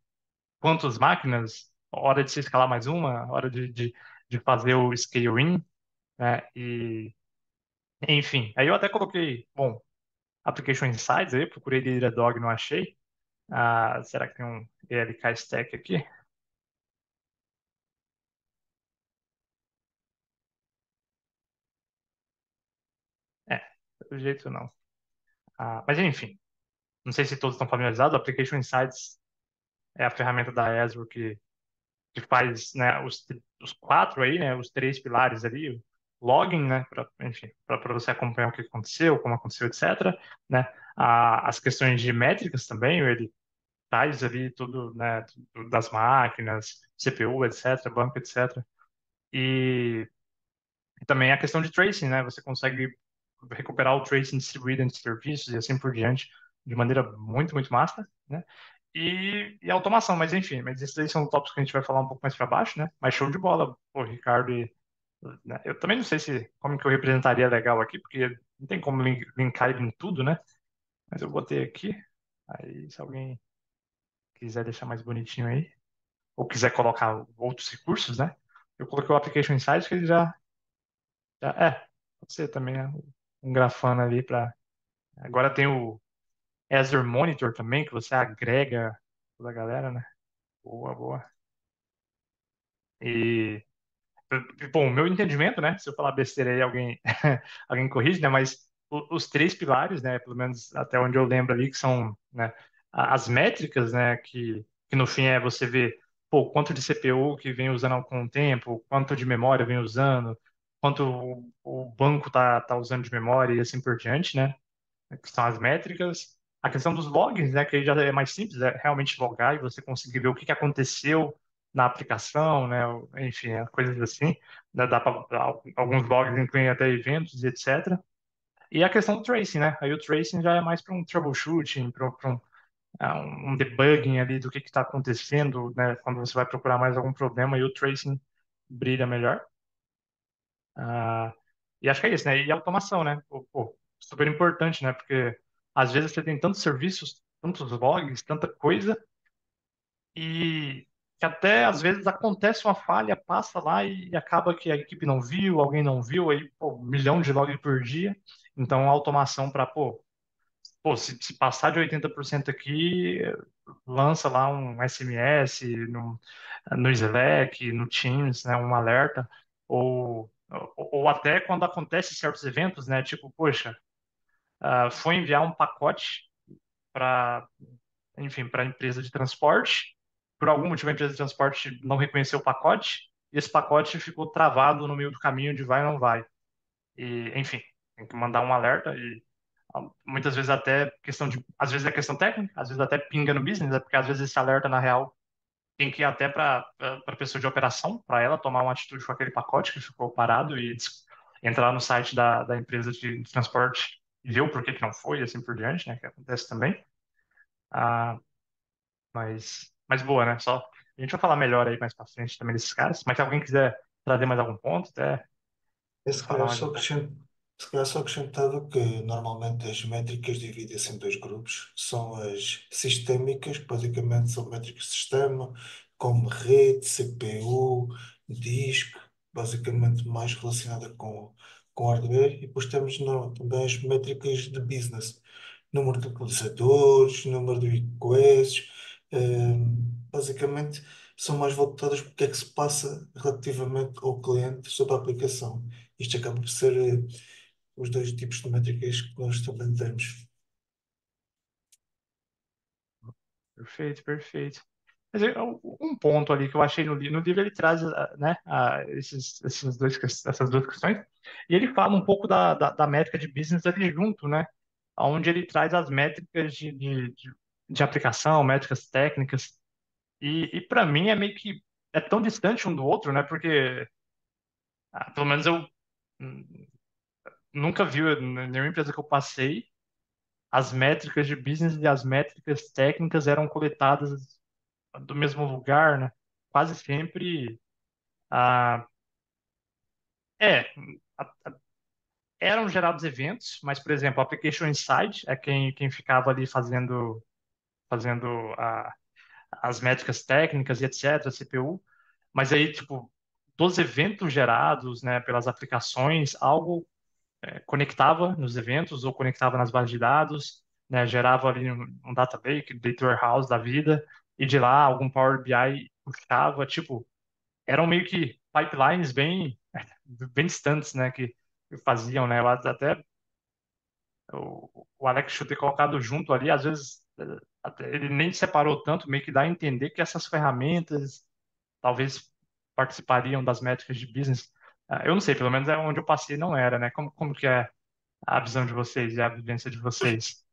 quantas máquinas, hora de se escalar mais uma, hora de fazer o scaling, né, e enfim, aí eu até coloquei, bom, Application Insights aí, procurei Datadog, não achei. Ah, será que tem um ELK Stack aqui? É, pelo jeito não. Mas enfim, não sei se todos estão familiarizados. O Application Insights é a ferramenta da Azure que faz, né, os quatro aí, né, os três pilares ali, o login, né, enfim, para você acompanhar o que aconteceu, como aconteceu, etc., né, as questões de métricas também, ele faz ali tudo, né, tudo das máquinas, CPU, etc., banco, etc., e também a questão de tracing, né? Você consegue recuperar o tracing distribuído entre serviços e assim por diante, de maneira muito, muito massa, né? E automação, mas enfim, mas esses aí são tópicos que a gente vai falar um pouco mais para baixo, né? Mas show de bola, pô, Ricardo. Né? Eu também não sei se como que eu representaria legal aqui, porque não tem como linkar ele em tudo, né? Mas eu botei aqui. Aí, se alguém quiser deixar mais bonitinho aí, ou quiser colocar outros recursos, né? Eu coloquei o Application Insights, que ele pode ser também, né? Um grafana ali para. Agora tem o Azure Monitor também, que você agrega toda a galera, né? Boa, boa. E, bom, o meu entendimento, né? Se eu falar besteira aí, alguém corrige, né? Mas os três pilares, né? Pelo menos até onde eu lembro ali, que são, né? As métricas, né? Que no fim é você ver, pô, quanto de CPU que vem usando com o tempo, quanto de memória vem usando, quanto o banco tá usando de memória e assim por diante, né? Que são as métricas. A questão dos logs, né, que aí já é mais simples, é realmente logar e você conseguir ver o que que aconteceu na aplicação, né, enfim, coisas assim. Dá pra, alguns logs incluem até eventos e etc. E a questão do tracing, né? Aí o tracing já é mais para um troubleshooting, para um debugging ali do que está acontecendo, né? Quando você vai procurar mais algum problema, e o tracing brilha melhor. Ah, e acho que é isso, né? E automação, né? Pô, super importante, né? Porque às vezes você tem tantos serviços, tantos logs, tanta coisa, e que até às vezes acontece uma falha, passa lá e acaba que a equipe não viu, alguém não viu, aí, pô, 1 milhão de logs por dia. Então, a automação para, pô, se passar de 80% aqui, lança lá um SMS no Slack, no Teams, né, um alerta, ou até quando acontece certos eventos, né, tipo, poxa, foi enviar um pacote para, enfim, para a empresa de transporte, por algum motivo a empresa de transporte não reconheceu o pacote, e esse pacote ficou travado no meio do caminho de vai ou não vai. E, enfim, tem que mandar um alerta e muitas vezes até questão às vezes é questão técnica, às vezes até pinga no business, né? Porque às vezes esse alerta na real tem que ir até para a pessoa de operação, para ela tomar uma atitude com aquele pacote que ficou parado e entrar no site da empresa de transporte e ver o porquê que não foi e assim por diante, né? Que acontece também. Ah, mas boa, né? Só a gente vai falar melhor aí mais para frente também desses caras. Mas se alguém quiser trazer mais algum ponto, até É, falar mais um pouco. se calhar só acrescentava que normalmente as métricas dividem-se em dois grupos. São as sistémicas, que basicamente são métricas de sistema, como rede, CPU, disco, basicamente mais relacionada com hardware. E depois temos também as métricas de business, número de utilizadores, número de requests. Basicamente são mais voltadas para o que é que se passa relativamente ao cliente sobre a aplicação. Isto acaba por ser os dois tipos de métricas que nós também temos. Perfeito, perfeito. Mas um ponto ali que eu achei no livro, ele traz, né, essas duas questões, e ele fala um pouco da métrica de business ali junto, né, onde ele traz as métricas de aplicação, métricas técnicas, e para mim é meio que é tão distante um do outro, né, porque pelo menos eu hum, nunca vi em nenhuma empresa que eu passei, as métricas de business e as métricas técnicas eram coletadas do mesmo lugar, né? Quase sempre, ah, é, a- eram gerados eventos, mas, por exemplo, a Application Insight é quem ficava ali fazendo as métricas técnicas e etc., CPU, mas aí, tipo, dos eventos gerados, né, pelas aplicações, algo conectava nos eventos ou conectava nas bases de dados, né, gerava ali um database, data warehouse da vida, e de lá algum Power BI puxava, tipo, eram meio que pipelines bem distantes, né, que faziam, né, até o Alex Should ter colocado junto ali, às vezes ele nem separou tanto, meio que dá a entender que essas ferramentas talvez participariam das métricas de business. Eu não sei, pelo menos é onde eu passei não era, né? Como que é a visão de vocês e a vivência de vocês?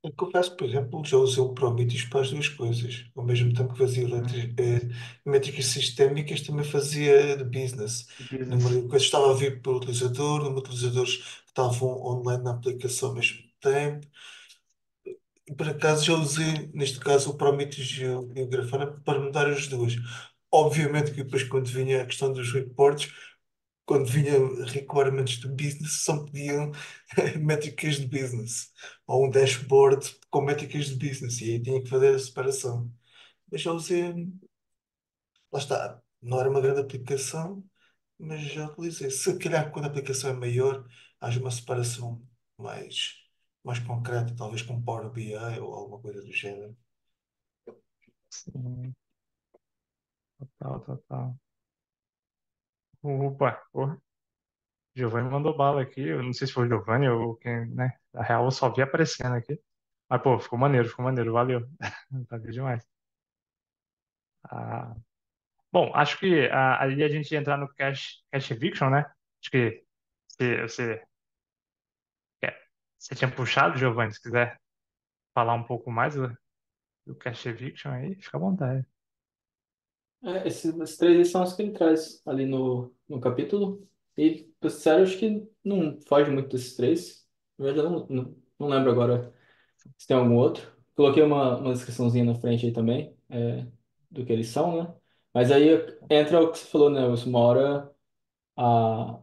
Eu confesso que, por exemplo, já usei o Prometheus para as duas coisas. Ao mesmo tempo que fazia Hum, métricas sistémicas, também fazia de business. business. Coisa estava a vir pelo utilizador, número de utilizadores que estavam online na aplicação ao mesmo tempo. E por acaso já usei, neste caso, o Prometheus e o Grafana para mudar as duas. Obviamente que depois, quando vinha a questão dos reports, quando vinha requirements de business, só pediam métricas de business. Ou um dashboard com métricas de business. E aí tinha que fazer a separação. Mas já usei, lá está, não era uma grande aplicação, mas já utilizei. Se calhar quando a aplicação é maior, haja uma separação mais, mais concreta, talvez com Power BI ou alguma coisa do género. Sim, total, total. Opa, o Giovanni mandou bala aqui. Eu não sei se foi o Giovanni ou quem, né? Na real, eu só vi aparecendo aqui. Mas, pô, ficou maneiro, valeu. Valeu demais. Ah, bom, acho que aí a gente ia entrar no Cash Eviction, né? Acho que você, você tinha puxado, Giovanni, se quiser falar um pouco mais do Cash Eviction aí, fica à vontade. Esses três aí são os que ele traz ali no capítulo. E, pra ser sério, acho que não foge muito desses três. Na verdade, eu não lembro agora se tem algum outro. Coloquei uma descriçãozinha na frente aí também, do que eles são, né? Mas aí entra o que você falou, né? Wilson? Uma hora a,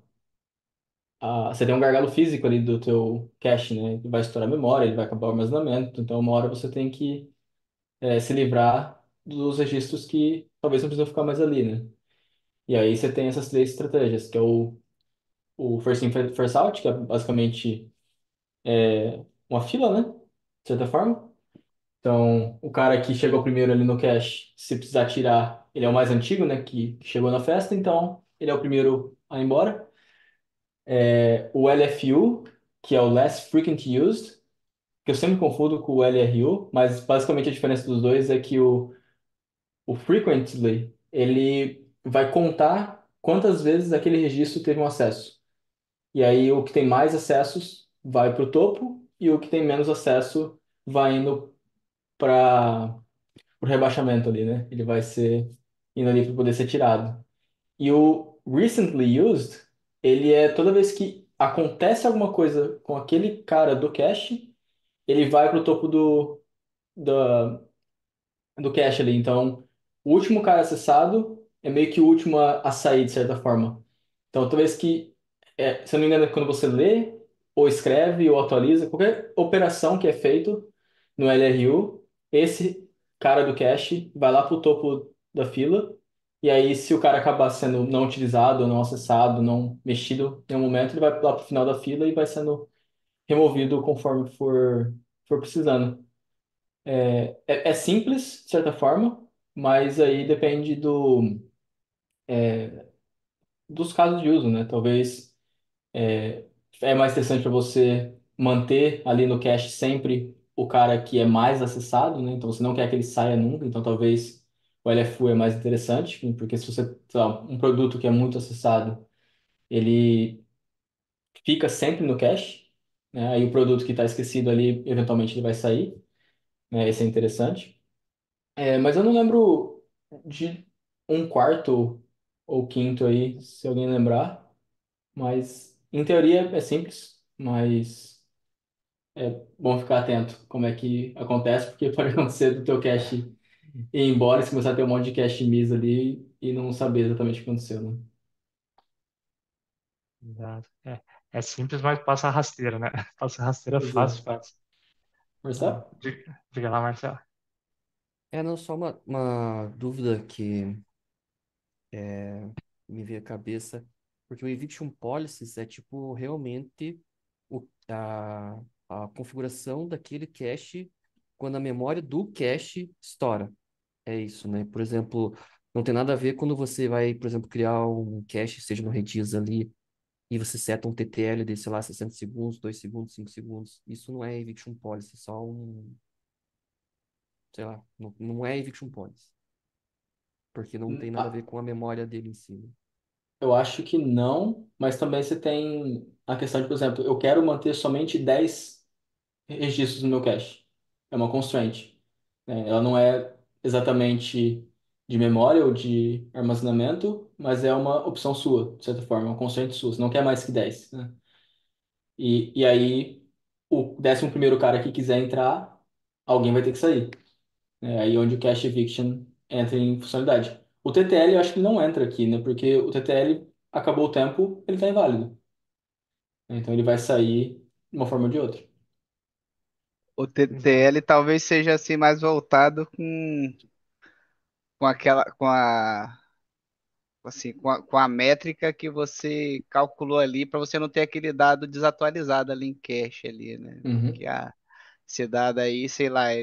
você tem um gargalo físico ali do teu cache, né? Ele vai estourar a memória, ele vai acabar o armazenamento. Então, uma hora você tem que se livrar dos registros que talvez não precisam ficar mais ali, né? E aí você tem essas três estratégias, que é o first in, first out, que é basicamente uma fila, né? De certa forma. Então, o cara que chegou primeiro ali no cache, se precisar tirar, ele é o mais antigo, né? Que chegou na festa, então ele é o primeiro a ir embora. O LFU, que é o Less Frequent Used, que eu sempre confundo com o LRU, mas basicamente a diferença dos dois é que o frequently, ele vai contar quantas vezes aquele registro teve um acesso. E aí o que tem mais acessos vai para o topo e o que tem menos acesso vai indo para o rebaixamento ali, né? Ele vai ser indo ali para poder ser tirado. E o recently used, ele é toda vez que acontece alguma coisa com aquele cara do cache, ele vai para o topo da, do cache ali. Então, o último cara acessado é meio que o último a sair, de certa forma. Então, toda vez que, se eu não me engano, quando você lê, ou escreve, ou atualiza, qualquer operação que é feito no LRU, esse cara do cache vai lá para o topo da fila. E aí, se o cara acabar sendo não utilizado, não acessado, não mexido em nenhum momento, ele vai lá para o final da fila e vai sendo removido conforme for precisando. É simples, de certa forma, mas aí depende dos casos de uso, né? Talvez é mais interessante para você manter ali no cache sempre o cara que é mais acessado, né? Então você não quer que ele saia nunca, então talvez o LFU é mais interessante, porque se você, sei lá, um produto que é muito acessado, ele fica sempre no cache, né? Aí o produto que está esquecido ali, eventualmente ele vai sair, né? Esse é interessante. Mas eu não lembro de um quarto ou quinto aí, se alguém lembrar, mas em teoria é simples, mas é bom ficar atento como é que acontece, porque pode acontecer do teu cache ir embora, se começar a ter um monte de cache miss ali e não saber exatamente o que aconteceu, né? Exato. É simples, mas passa rasteira, né? Passa rasteira Pois é. fácil, fácil. Marcelo? Diga lá, Marcelo. Não, só uma dúvida que me veio à cabeça, porque o Eviction Policies é tipo realmente a configuração daquele cache quando a memória do cache estoura. É isso, né? Por exemplo, não tem nada a ver quando você vai, por exemplo, criar um cache, seja no Redis ali, e você seta um TTL de, sei lá, 60 segundos, 2 segundos, 5 segundos. Isso não é Eviction Policy, é só sei lá, não é Eviction Policy, porque não tem nada a ver com a memória dele em si, né? Eu acho que não, mas também você tem a questão de, por exemplo, eu quero manter somente 10 registros no meu cache. É uma constraint, né? Ela não é exatamente de memória ou de armazenamento, mas é uma opção sua, de certa forma, uma constraint sua. Você não quer mais que 10, né? E aí, o 11º cara que quiser entrar, alguém vai ter que sair. É aí onde o cache eviction entra em funcionalidade. O TTL eu acho que não entra aqui, né? Porque o TTL acabou o tempo, ele está inválido. Então ele vai sair de uma forma ou de outra. O Exato. TTL talvez seja assim mais voltado com aquela, com a métrica que você calculou ali para você não ter aquele dado desatualizado ali em cache ali, né? Que Uhum, esse dado aí, sei lá,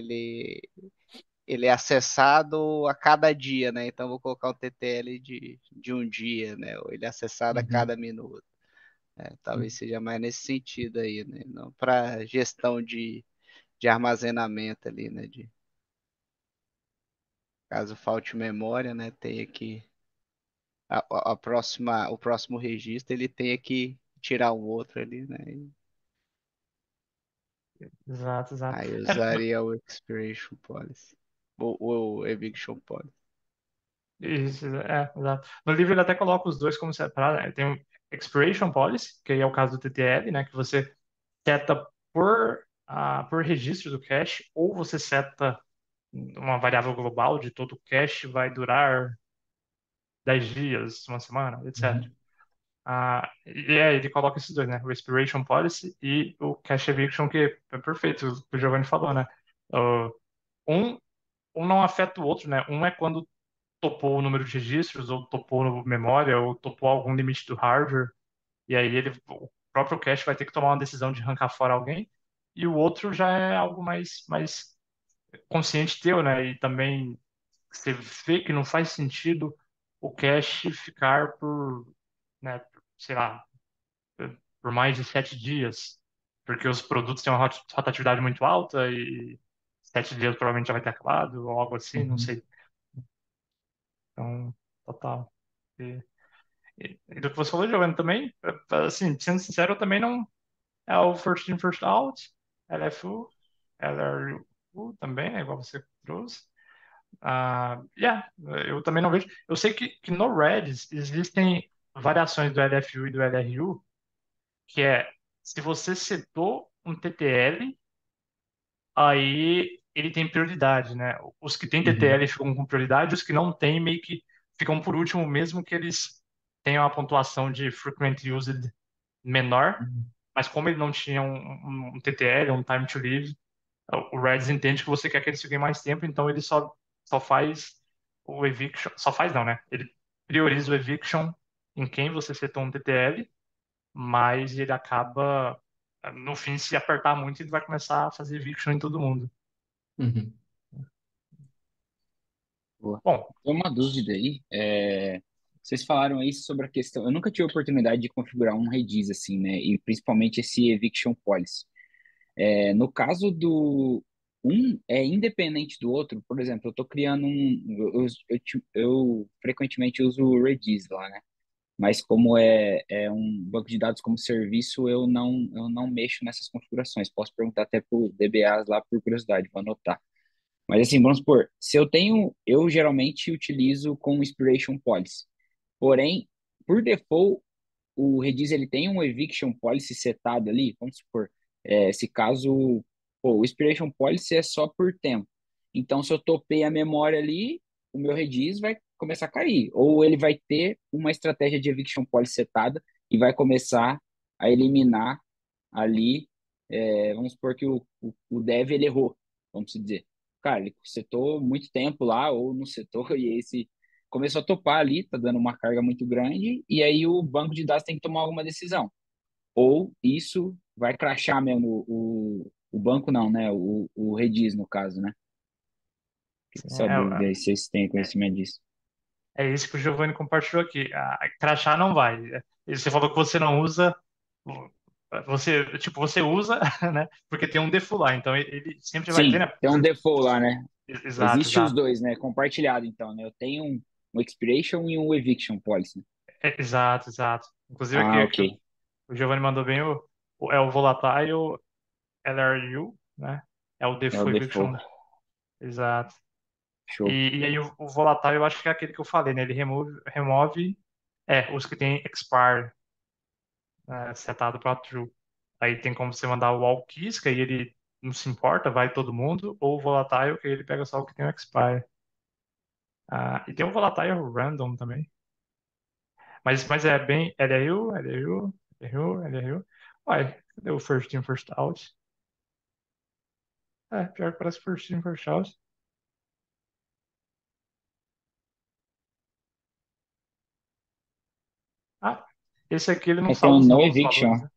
ele é acessado a cada dia, né? Então vou colocar um TTL de um dia, né? Ou ele é acessado a uhum, cada minuto. Talvez seja mais nesse sentido aí, né? Não para gestão de armazenamento ali, né? Caso falte memória, né? Tenha que o próximo registro ele tenha que tirar um outro ali, né? Exato, exato. Aí eu É, usaria o expiration policy. O eviction policy. isso, exato. No livro ele até coloca os dois como separado, né? Tem o expiration policy, que aí é o caso do TTL, né? Que você seta por registro do cache, ou você seta uma variável global de todo o cache vai durar 10 dias, uma semana, etc. uhum, E aí ele coloca esses dois, né? O expiration policy e o cache eviction, que é perfeito, o que o Giovanni falou, né? Ah, um, um não afeta o outro, né? Um é quando topou o número de registros, ou topou a memória, ou topou algum limite do hardware, e aí o próprio cache vai ter que tomar uma decisão de arrancar fora alguém, e o outro já é algo mais consciente teu, né? E também você vê que não faz sentido o cache ficar né, sei lá, por mais de 7 dias, porque os produtos têm uma rotatividade muito alta e 7 dias provavelmente já vai ter acabado, ou algo assim, não uhum, sei. Então, total. E do que você falou, Giovanni, também, assim, sendo sincero, eu também não. É o first in, first out, LFU, LRU também, né, igual você trouxe. Yeah, eu também não vejo. Eu sei que no Redis existem variações do LFU e do LRU, que é se você setou um TTL, aí ele tem prioridade, né? Os que têm uhum, TTL ficam com prioridade, os que não têm meio que ficam por último, mesmo que eles tenham a pontuação de frequent used menor, uhum, mas como ele não tinha um TTL, um time to live, o Redis entende que você quer que eles fiquem mais tempo, então ele só faz o eviction, só faz não, né? Ele prioriza o eviction em quem você setou um TTL, mas ele acaba, no fim, se apertar muito, ele vai começar a fazer eviction em todo mundo. uhum. Boa. Bom, Tem uma dúvida aí. Vocês falaram aí sobre a questão. Eu nunca tive a oportunidade de configurar um Redis assim, né? E principalmente esse eviction policy. No caso do um é independente do outro, por exemplo, eu estou criando eu frequentemente uso o Redis lá, né? Mas como é um banco de dados como serviço, eu não mexo nessas configurações. Posso perguntar até para o DBAs lá por curiosidade, vou anotar. Mas assim, vamos supor, se eu geralmente utilizo com Inspiration Policy. Porém, por default, o Redis ele tem um eviction policy setado ali, vamos supor, se caso, pô, o expiration policy é só por tempo. Então, se eu topei a memória ali, o meu Redis vai começar a cair. Ou ele vai ter uma estratégia de eviction policy setada e vai começar a eliminar ali, vamos supor que o dev ele errou, vamos dizer. Cara, ele setou muito tempo lá, ou não setou, e esse começou a topar ali, tá dando uma carga muito grande, e aí o banco de dados tem que tomar alguma decisão. Ou isso vai crashar mesmo o banco, não, né? O Redis, no caso, né? Fica Sim, essa dúvida aí, se vocês têm conhecimento disso. é isso que o Giovanni compartilhou aqui. Crachá não vai. Você falou que você não usa, você, tipo, você usa, né? Porque tem um default lá, então ele sempre vai ter, Sim, né? tem um default lá, né? Exato, Existe os exato. dois, né? Compartilhado, então, né? Eu tenho um expiration e um eviction policy, né? Exato, exato. Inclusive Ah, aqui, ok. o Giovanni mandou bem é o volatile LRU, né? É o É o default default. eviction. Exato. Show. E aí o volatile eu acho que é aquele que eu falei, né? Ele remove os que tem expire, né, setado para true. Aí tem como você mandar o all keys, que aí ele não se importa, vai todo mundo, ou o volatile, que aí ele pega só o que tem o expire. E tem o volatile random também. Mas é bem LRU, LRU, LRU, LRU. Uai, cadê o first in, first out? Pior que parece first in, first out. Ah, esse aqui ele não Tem salva um os no novos eviction, valores, ó.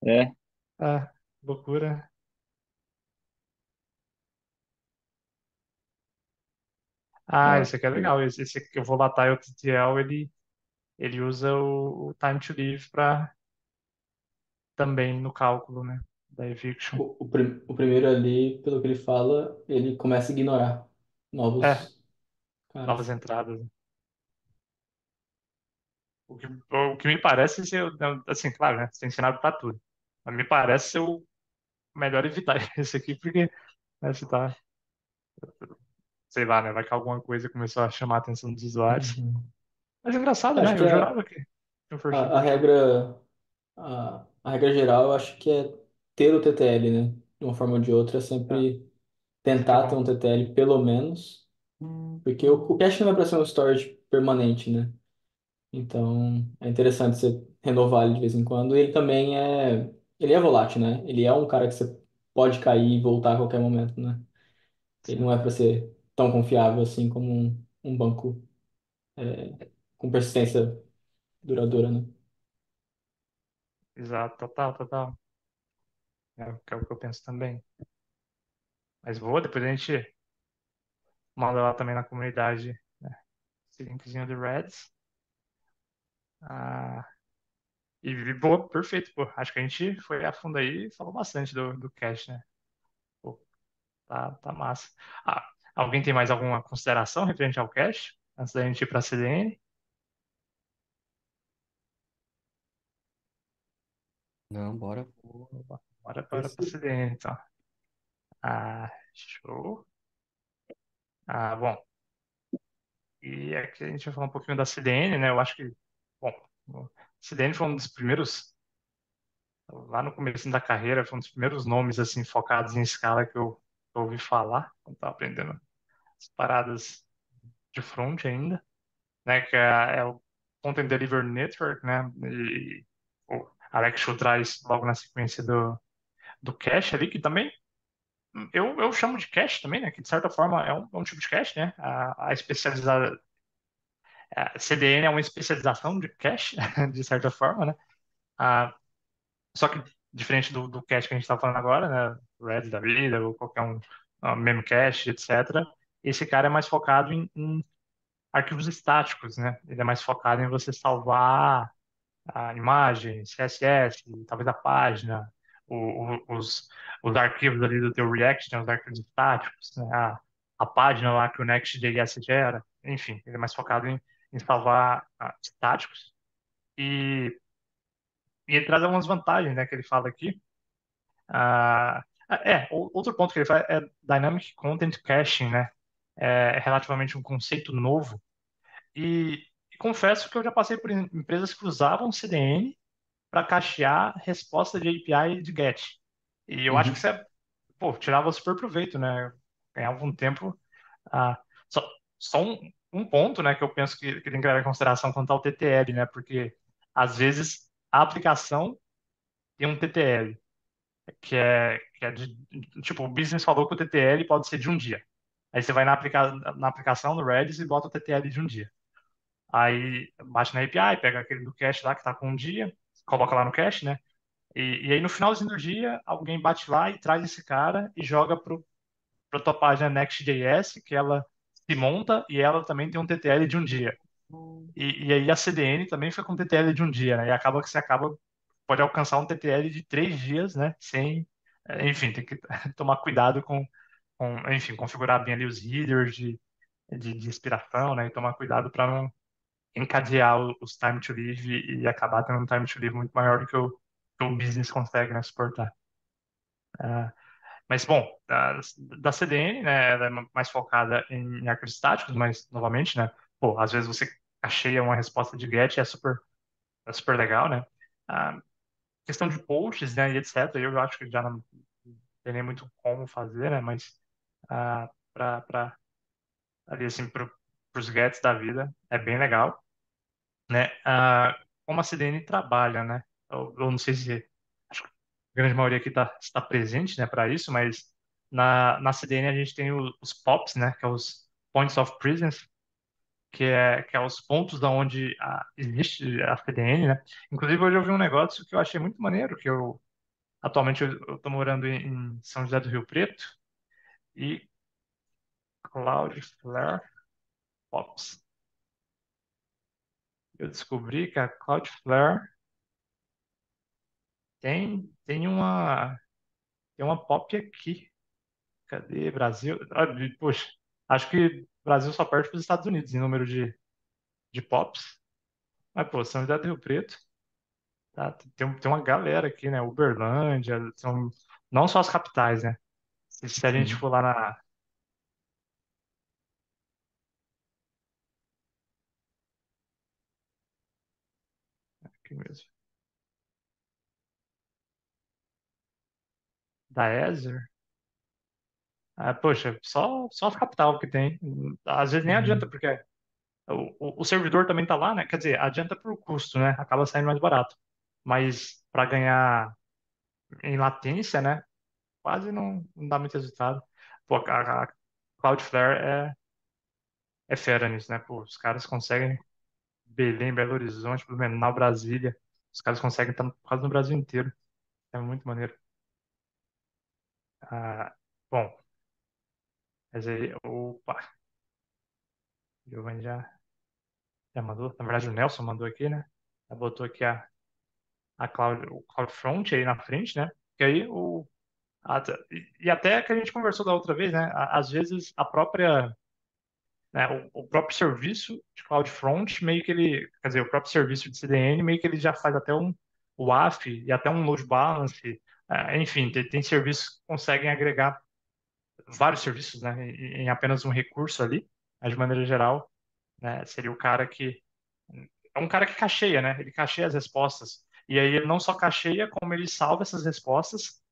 né? É, Loucura. ó. Esse aqui é legal. Esse aqui, o volatile TTL, ele usa o time to live para também no cálculo, né, da eviction. O primeiro ali, pelo que ele fala, ele começa a ignorar É, novos novas caras. entradas. O que me parece ser, assim, claro, né, sem cenário para tudo. Mas me parece ser o melhor evitar esse aqui, porque, né, se tá, sei lá, né, vai que alguma coisa começou a chamar a atenção dos usuários. Uhum. Mas é engraçado, Acho né, que eu jurava que tinha um first in, a first out. regra, a regra geral, eu acho que é ter o TTL, né? De uma forma ou de outra, é É, sempre sempre tentar ter bom. um TTL pelo menos, porque o cache não é para ser um storage permanente, né? Então, é interessante você renovar ele de vez em quando. E ele é volátil, né? Ele é um cara que você pode cair e voltar a qualquer momento, né? Ele não Sim, é para ser tão confiável assim como um banco com persistência duradoura, né? exato, total, total. É o que eu penso também. Mas boa, depois a gente manda lá também na comunidade, né, esse linkzinho do Reds. Ah, boa, perfeito, pô. Acho que a gente foi a fundo aí e falou bastante do cache, né? Pô, tá massa. Alguém tem mais alguma consideração referente ao cache? Antes da gente ir para a CDN? Não, bora. Boa, bora para a Esse, CDN, então. Show. Bom, e aqui a gente vai falar um pouquinho da CDN, né? Eu acho que, bom, o CDN foi um dos primeiros, lá no começo da carreira, foi um dos primeiros nomes, assim, focados em escala que eu ouvi falar, quando estava aprendendo as paradas de front ainda, né? Que é o Content Delivery Network, né? E o Alex Chu traz logo na sequência do cache ali, que também eu chamo de cache também, né? Que de certa forma é um tipo de cache, né? A especializada, a CDN é uma especialização de cache, de certa forma, né? Ah, só que diferente do cache que a gente está falando agora, né? Red da vida, ou qualquer Memcache, etc. Esse cara é mais focado em arquivos estáticos, né? Ele é mais focado em você salvar a imagem, CSS, talvez a página, os arquivos ali do teu React, tem os arquivos estáticos, né? A página lá que o Next.js gera, enfim, ele é mais focado em salvar estáticos. E, e ele traz algumas vantagens, né, que ele fala aqui. Outro ponto que ele faz é Dynamic Content Caching, né? É relativamente um conceito novo. E, e confesso que eu já passei por empresas que usavam CDN para cachear resposta de API de GET. E eu acho que Uhum. isso pô, tirava super proveito, né? Ganhava um tempo. Ah, só só um ponto, né, que eu penso que tem que levar em consideração quanto ao TTL, né? Porque às vezes a aplicação tem um TTL, que é tipo, o business falou que o TTL pode ser de um dia. Aí você vai na aplicação, no Redis, e bota o TTL de um dia. Aí bate na API, pega aquele do cache lá que está com um dia, coloca lá no cache, né? E aí no finalzinho do dia, alguém bate lá e traz esse cara e joga para tua página Next.js, que ela se monta e ela também tem um TTL de um dia. E aí a CDN também foi com TTL de um dia, né? E acaba que você pode alcançar um TTL de 3 dias, né? Sem, enfim, tem que tomar cuidado enfim, configurar bem ali os headers de expiração, né? E tomar cuidado para não encadear os time to live e acabar tendo um time to live muito maior do que o business consegue, né, suportar. Ah, mas, bom, da CDN, né, ela é mais focada em arquivos estáticos, mas, novamente, né, pô, às vezes você cacheia uma resposta de GET, é super legal, né? Ah, questão de posts, né, e etc., eu acho que já não tem nem muito como fazer, né, mas para ali, assim, para os GETs da vida, é bem legal, né? Como a CDN trabalha, né? Eu não sei se acho que a grande maioria aqui está presente, né, para isso, mas na CDN a gente tem os POPs, né, que é os Points of Presence, que é os pontos da onde existe a CDN, né? Inclusive hoje eu vi um negócio que eu achei muito maneiro, que atualmente eu estou morando em São José do Rio Preto e Cloudflare POPs. Eu descobri que a Cloudflare tem uma POP aqui. Cadê Brasil? Poxa, acho que Brasil só perde para os Estados Unidos em número de POPs. Mas, pô, São José do Rio Preto, tá? Tem uma galera aqui, né? Uberlândia, não só as capitais, né? Se a gente Sim. for lá aqui mesmo, da Ezer, poxa, só a capital que tem. Às vezes nem adianta, Uhum. porque o servidor também tá lá, né? Quer dizer, adianta por custo, né? Acaba saindo mais barato. Mas para ganhar em latência, né? Quase não dá muito resultado. Pô, a Cloudflare é fera nisso, né? Pô, os caras conseguem Belém, Belo Horizonte, Blumenau, Brasília. Os caras conseguem estar quase no Brasil inteiro. É muito maneiro. Ah, bom, mas aí, opa, o Giovanni já mandou. Na verdade, o Nelson mandou aqui, né? Já botou aqui o CloudFront aí na frente, né? Que aí e até que a gente conversou da outra vez, né? Às vezes a própria né, o próprio serviço de CloudFront, meio que ele, quer dizer, o próprio serviço de CDN, meio que ele já faz até o WAF e até um load balance, enfim, tem serviços que conseguem agregar vários serviços, né, em apenas um recurso ali, mas de maneira geral, né, seria o cara que, é um cara que cacheia, né, ele cacheia as respostas, e aí ele não só cacheia, como ele salva essas respostas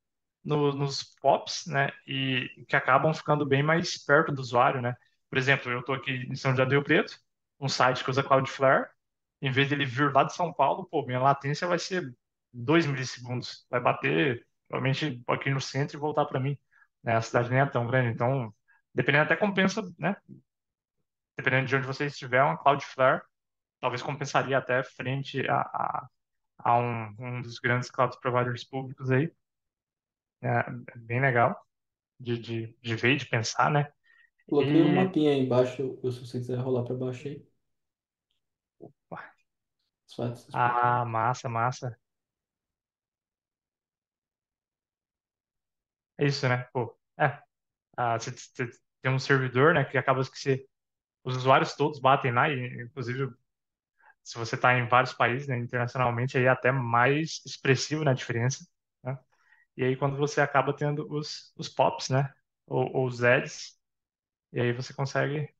nos POPs, né, e que acabam ficando bem mais perto do usuário, né. Por exemplo, eu estou aqui em São José do Rio Preto, um site que usa Cloudflare, em vez dele vir lá de São Paulo, pô, minha latência vai ser 2 milissegundos, vai bater provavelmente aqui no centro e voltar para mim, né, a cidade nem é tão grande, então, dependendo até compensa, né, dependendo de onde você estiver, uma Cloudflare talvez compensaria até frente a um dos grandes cloud providers públicos aí, é bem legal de ver e de pensar, né? Coloquei um E, mapinha aí embaixo, se você quiser rolar para baixo aí. Só explicar. massa, massa. É isso, né? Pô, você tem um servidor, né, que acaba que os usuários todos batem lá, e inclusive se você está em vários países, né, internacionalmente, aí é até mais expressivo na diferença, né? E aí quando você acaba tendo os POPs, né, ou os ads, e aí você consegue,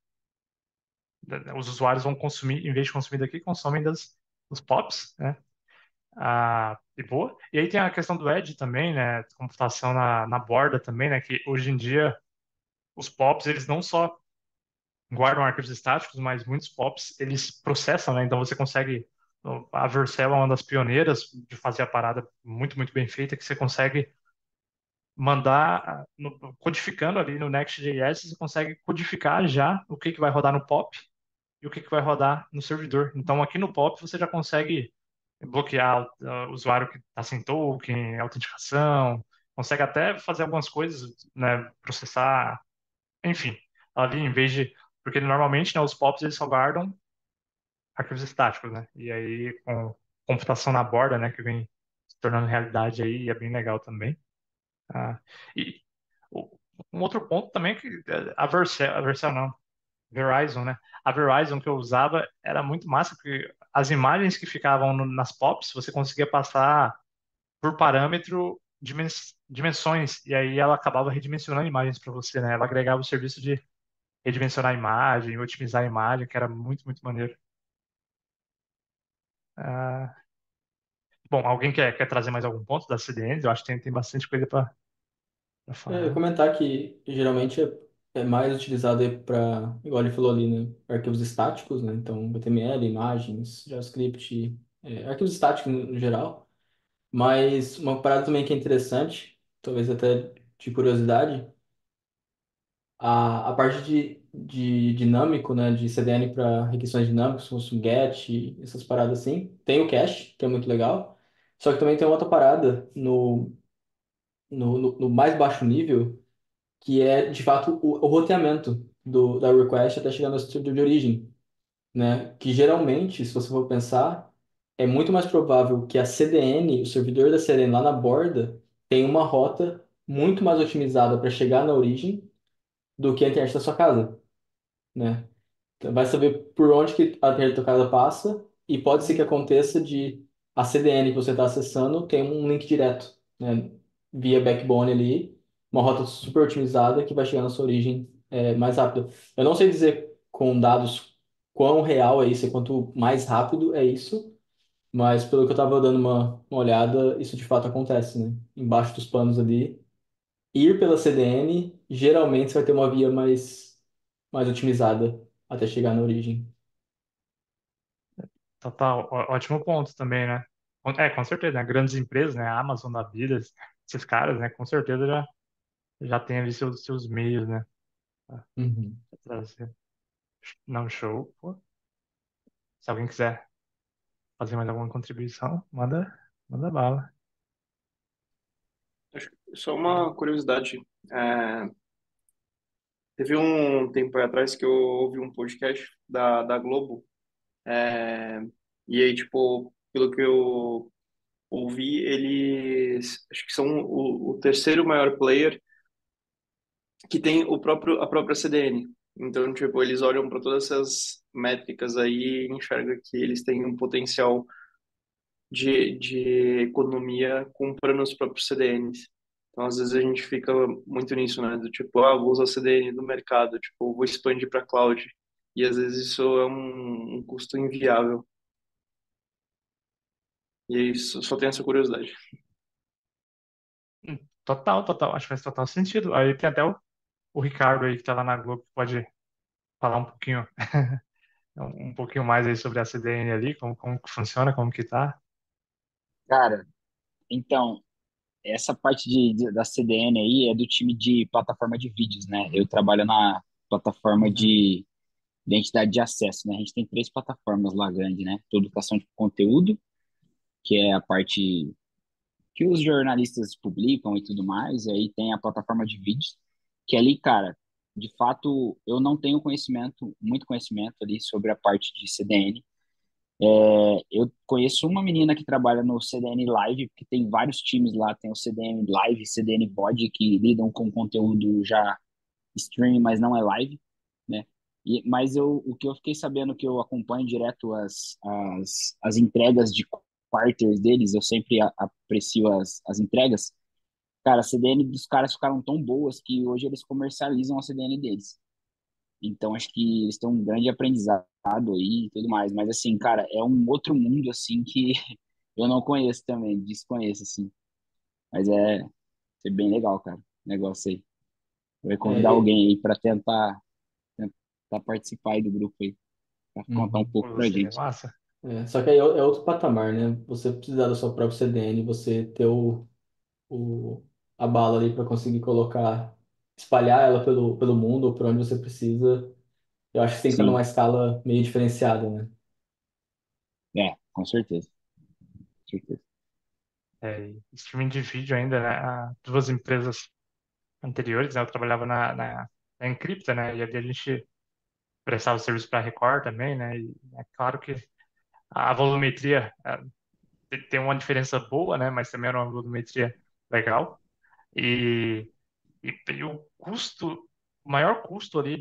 os usuários vão consumir, em vez de consumir daqui, consomem dos POPs, né? E boa. E aí tem a questão do Edge também, né? Computação na borda também, né? Que hoje em dia os POPs, eles não só guardam arquivos estáticos, mas muitos POPs eles processam, né? Então você consegue. A Vercel é uma das pioneiras de fazer a parada muito, muito bem feita, que você consegue mandar, codificando ali no Next.js, você consegue codificar já o que vai rodar no POP e o que vai rodar no servidor. Então aqui no POP você já consegue bloquear o usuário que está sem token, autenticação, consegue até fazer algumas coisas, né? Processar, enfim, ali em vez de. Porque normalmente, né, os POPs eles só guardam arquivos estáticos, né? E aí, com computação na borda, né, que vem se tornando realidade aí, é bem legal também. Ah, e o- um outro ponto também é que a Vercel não, Verizon, né? A Verizon que eu usava era muito massa, porque as imagens que ficavam nas POPs, você conseguia passar por parâmetro dimensões, e aí ela acabava redimensionando imagens para você, né? Ela agregava o serviço de redimensionar a imagem, otimizar a imagem, que era muito, muito maneiro. Ah, bom, alguém quer trazer mais algum ponto das CDNs? Eu acho que tem bastante coisa para Eu ia falar. comentar que geralmente é mais utilizado para, igual ele falou ali, né? Arquivos estáticos, né? Então, HTML, imagens, JavaScript, arquivos estáticos no geral. Mas uma parada também que é interessante, talvez até de curiosidade, a parte de dinâmico, né? De CDN para requisições dinâmicas, como o GET, essas paradas assim. Tem o cache, que é muito legal. Só que também tem outra parada no mais baixo nível que é, de fato, o roteamento da request até chegar no servidor de origem, né? Que geralmente, se você for pensar, é muito mais provável que a CDN, o servidor da CDN lá na borda, tenha uma rota muito mais otimizada para chegar na origem do que a internet da sua casa, né? Então, vai saber por onde que a internet da tua casa passa e pode ser que aconteça de a CDN que você está acessando tem um link direto, né, via backbone ali, uma rota super otimizada que vai chegar na sua origem mais rápido. Eu não sei dizer com dados quão real é isso e quanto mais rápido é isso, mas pelo que eu estava dando uma olhada, isso de fato acontece, né? Embaixo dos panos ali. Ir pela CDN, geralmente você vai ter uma via mais otimizada até chegar na origem. Total, ótimo ponto também, né? Com certeza, né? Grandes empresas, né? A Amazon da vida, esses caras, né? Com certeza já tem ali seus meios, né? Pra Uhum. trazer. Não, show, pô. Se alguém quiser fazer mais alguma contribuição, manda bala. Acho que só uma curiosidade. É, teve um tempo atrás que eu ouvi um podcast da Globo, é, e aí, tipo, pelo que eu ouvi, eles acho que são o terceiro maior player que tem a própria CDN. Então, tipo, eles olham para todas essas métricas aí e enxergam que eles têm um potencial de economia comprando os próprios CDNs. Então, às vezes a gente fica muito nisso, né? Do tipo, vou usar CDN do mercado, tipo, vou expandir para cloud. E às vezes isso é um custo inviável. E é isso, só tenho essa curiosidade. Total, total. Acho que faz total sentido. Aí tem até o Ricardo aí que tá lá na Globo, que pode falar um pouquinho, um pouquinho mais aí sobre a CDN ali, como que funciona, como que tá. Cara, então, essa parte da CDN aí é do time de plataforma de vídeos, né? Eu trabalho na plataforma Uhum. de identidade de acesso, né? A gente tem três plataformas lá grandes, né? Produção de conteúdo, que é a parte que os jornalistas publicam e tudo mais, e aí tem a plataforma de vídeos, que ali, cara, de fato, eu não tenho conhecimento, muito conhecimento ali sobre a parte de CDN, Eu conheço uma menina que trabalha no CDN Live, porque tem vários times lá, tem o CDN Live, CDN Body, que lidam com conteúdo já streaming, mas não é live, né? Mas o que eu fiquei sabendo, que eu acompanho direto as entregas de quarters deles, eu sempre aprecio as entregas. Cara, a CDN dos caras ficaram tão boas que hoje eles comercializam a CDN deles. Então acho que eles têm um grande aprendizado aí e tudo mais. Mas assim, cara, é um outro mundo assim que eu não conheço também, desconheço assim. Mas é bem legal, cara, o negócio aí. Eu vou É, convidar alguém aí para tentar participar aí do grupo aí, para contar um uhum. pouco Pô, pra seria gente. massa. Só que aí é outro patamar, né? Você precisar da sua própria CDN, você ter o, a bala ali para conseguir colocar, espalhar ela pelo mundo ou por onde você precisa. Eu acho que tem que estar numa Sim, escala meio diferenciada, né? com certeza, com certeza. E streaming de vídeo ainda, né? Duas empresas anteriores, né? Eu trabalhava na Encripta, né? E ali a gente prestava serviço para a Record também, né? E é claro que a volumetria tem uma diferença boa, né? Mas também era uma volumetria legal. E, e o custo, o maior custo ali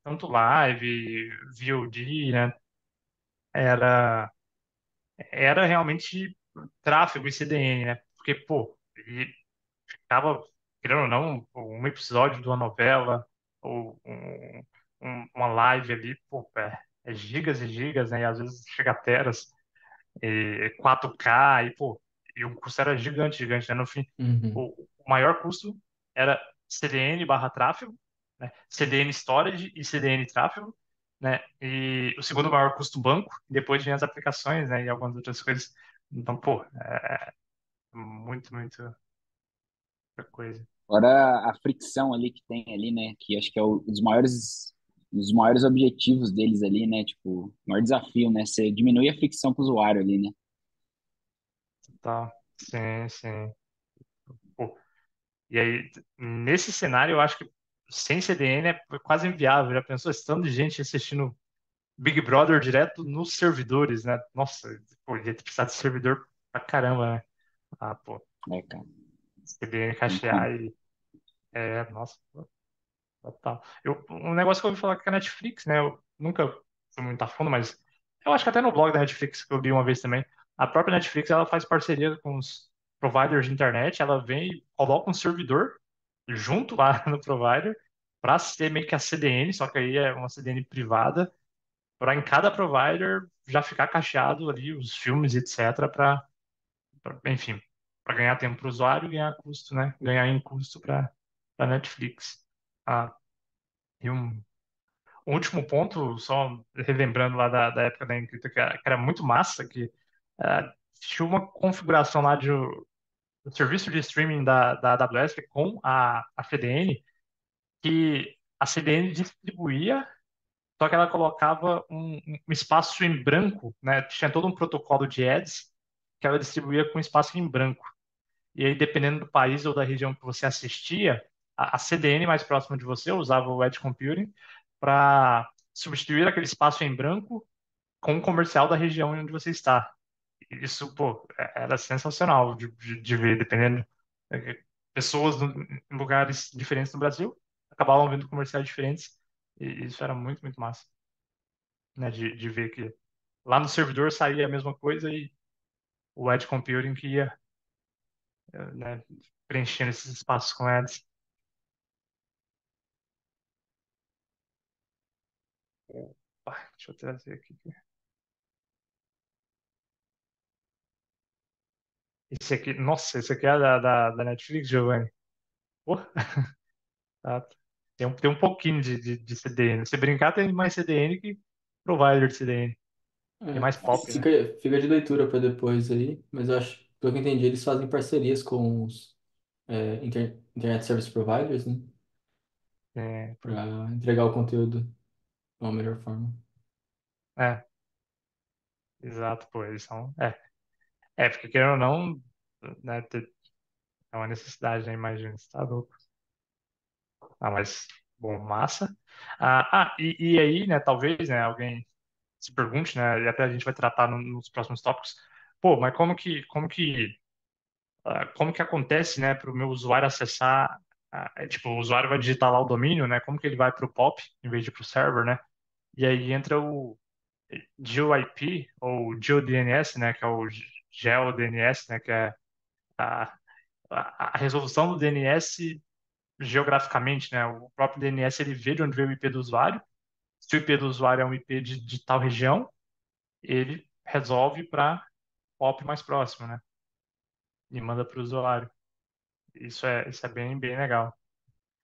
tanto live, VOD, né? Era, era realmente tráfego e CDN, né? Porque, pô, e ficava, querendo ou não, um episódio de uma novela ou uma live ali, pô, é gigas e gigas, né? E às vezes chega a teras, e 4K, e pô, e o custo era gigante, gigante, né? No fim, Uhum. o maior custo era CDN barra tráfego, né? CDN storage e CDN tráfego, né? E o segundo maior custo banco, e depois vinha as aplicações, né? E algumas outras coisas. Então, pô, muito, muita coisa. Fora a fricção ali que tem ali, né? Que acho que é dos maiores objetivos deles ali, né? Tipo, o maior desafio, né? Você diminuir a fricção para o usuário ali, né? Tá, sim, sim. Pô, e aí, nesse cenário, eu acho que sem CDN é quase inviável. Já pensou esse tanto de gente assistindo Big Brother direto nos servidores, né? Nossa, pô, ia precisar de servidor pra caramba, né? Ah, pô, É, cara, CDN tem como. cachear e. Nossa, total. Um negócio que eu ouvi falar que é a Netflix, né? Eu nunca fui muito a fundo, mas eu acho que até no blog da Netflix que eu vi uma vez também. A própria Netflix ela faz parceria com os providers de internet, ela vem e coloca um servidor junto lá no provider para ser meio que a CDN, só que aí é uma CDN privada, para em cada provider já ficar cacheado ali os filmes, etc, enfim, para ganhar tempo para o usuário e ganhar custo, né? Ganhar em custo para Netflix. Ah, e um último ponto, só relembrando lá da época da Encripta, que era muito massa, que tinha uma configuração lá do serviço de streaming da AWS com a CDN, que a CDN distribuía, só que ela colocava um espaço em branco, né? Tinha todo um protocolo de ads que ela distribuía com espaço em branco. E aí, dependendo do país ou da região que você assistia, a CDN mais próxima de você usava o Edge Computing para substituir aquele espaço em branco com o comercial da região onde você está. Isso, pô, era sensacional de ver, dependendo. Pessoas em lugares diferentes do Brasil acabavam vendo comerciais diferentes e isso era muito, muito massa, né? De ver que lá no servidor saía a mesma coisa e o Edge Computing que ia, né, preenchendo esses espaços com ads. Deixa eu trazer aqui. Esse aqui, nossa, esse aqui é da Netflix, Giovanni. Pô, tá. Tem um pouquinho de CDN. Se brincar, tem mais CDN que provider de CDN. Tem mais pop, né? Fica de leitura para depois aí, mas eu acho, pelo que eu entendi, eles fazem parcerias com os Internet Service Providers, né? É, Para entregar o conteúdo de uma melhor forma. é, exato, pô. Eles são. Porque querendo ou não, né, é uma necessidade, né? Imagina, você tá louco. Ah, mas, bom, massa. E aí, né, talvez, né, alguém. se pergunte, né? E até a gente vai tratar nos próximos tópicos. Pô, mas como que acontece, né, para o meu usuário acessar? Tipo, o usuário vai digitar lá o domínio, né? Como que ele vai para o POP em vez de para o server, né? E aí entra o GeoIP ou GeoDNS, né? Que é o GeoDNS, né? Que é a, a resolução do DNS geograficamente, né? O próprio DNS ele vê de onde veio o IP do usuário. Se o IP do usuário é um IP de tal região, ele resolve para POP mais próximo, né? E manda para o usuário. Isso é bem legal.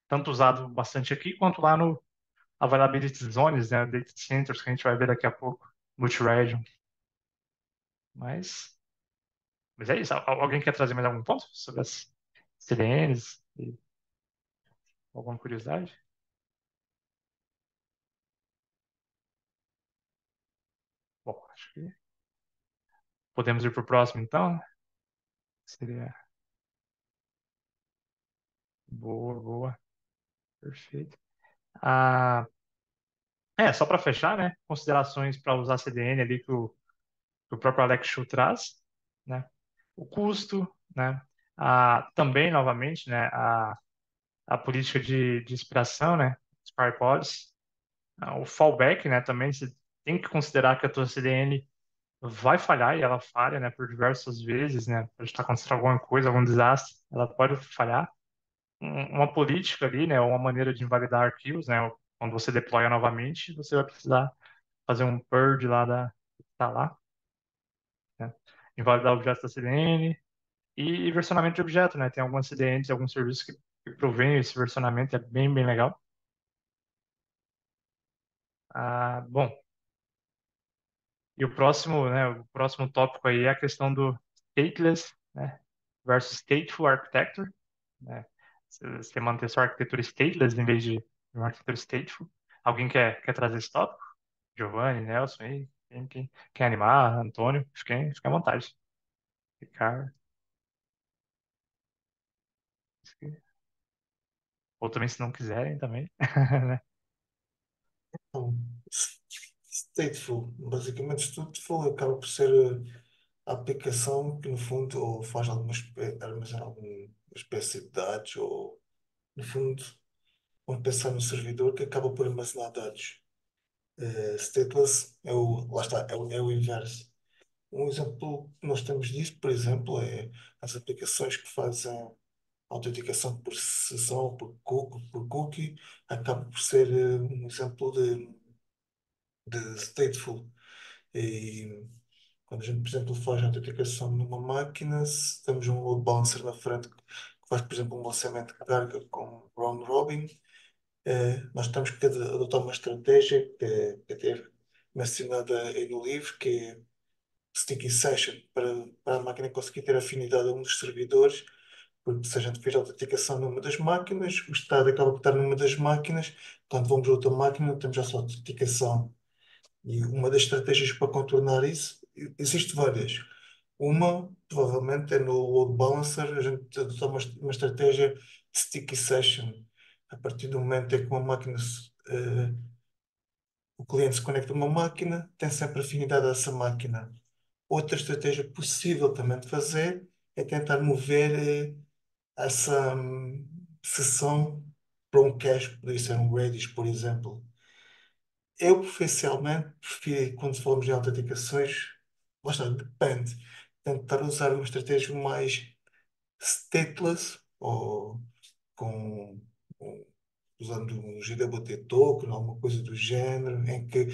Tanto usado bastante aqui, quanto lá no Availability Zones, né? Data Centers, que a gente vai ver daqui a pouco. Multi-region. Mas, mas é isso. Alguém quer trazer mais algum ponto sobre as CDNs? E alguma curiosidade? Bom, acho que podemos ir para o próximo, então. Seria boa, boa. Perfeito. Ah, só para fechar, né? Considerações para usar CDN ali que o próprio Alex Chu traz, né? O custo, né? Também, novamente, né? A política de expiração, né? Expire policy. O fallback, né? Também você tem que considerar que a tua CDN vai falhar e ela falha, né? Por diversas vezes, né? Pode estar acontecendo alguma coisa, algum desastre, ela pode falhar. Uma política ali, né? Uma maneira de invalidar arquivos, né? Quando você deploya novamente, você vai precisar fazer um purge lá tá lá, né? Invalidar objetos da CDN e versionamento de objeto, né? Tem algumas CDNs, alguns serviços que provêm esse versionamento, é bem legal. Bom, e o próximo tópico aí é a questão do stateless, né, versus stateful architecture, né? Você manter sua arquitetura stateless em vez de uma arquitetura stateful. Alguém quer trazer esse tópico? Giovanni, Nelson aí, quem quer animar? Antônio, fiquem à vontade. Ficar, ou também se não quiserem também, né? Então, stateful, basicamente, stateful acaba por ser a aplicação que, no fundo, ou faz armazenar alguma espécie de dados, ou, no fundo, vamos pensar no servidor que acaba por armazenar dados. Stateless lá está, é o inverso. Um exemplo que nós temos disso, por exemplo, é as aplicações que fazem autenticação por sessão, por cookie, acaba por ser um exemplo de stateful. E quando a gente, por exemplo, faz a autenticação numa máquina, se temos um load balancer na frente que faz, por exemplo, um balanceamento de carga com round robin, nós temos que adotar uma estratégia que até é mencionada aí no livro, que é sticky session, para a máquina conseguir ter afinidade a um dos servidores, porque se a gente fez a autenticação numa das máquinas, o estado acaba por estar numa das máquinas, quando vamos a outra máquina, temos já só autenticação. E uma das estratégias para contornar isso, existe várias. Uma, provavelmente, é no load balancer, a gente adotar uma estratégia de sticky session. A partir do momento em que uma máquina, o cliente se conecta a uma máquina, tem sempre afinidade a essa máquina. Outra estratégia possível também de fazer é tentar mover essa sessão para um cache, poderia ser um Redis, por exemplo. Eu, preferencialmente, prefiro, quando falamos em autenticações, lá está, depende. Tentar usar uma estratégia mais stateless, ou com, com- usando um JWT token, alguma coisa do género, em que,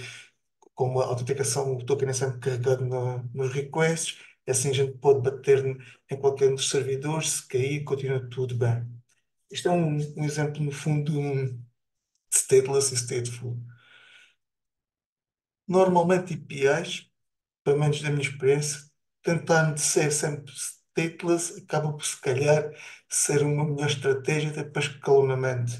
como a autenticação, o token é sempre carregado nos requests, e assim a gente pode bater em qualquer um dos servidores, se cair, continua tudo bem. Isto é um exemplo, no fundo, de stateless e stateful. Normalmente, APIs, pelo menos da minha experiência, tentando ser sempre stateless, acaba por se calhar ser uma melhor estratégia até para escalonamento.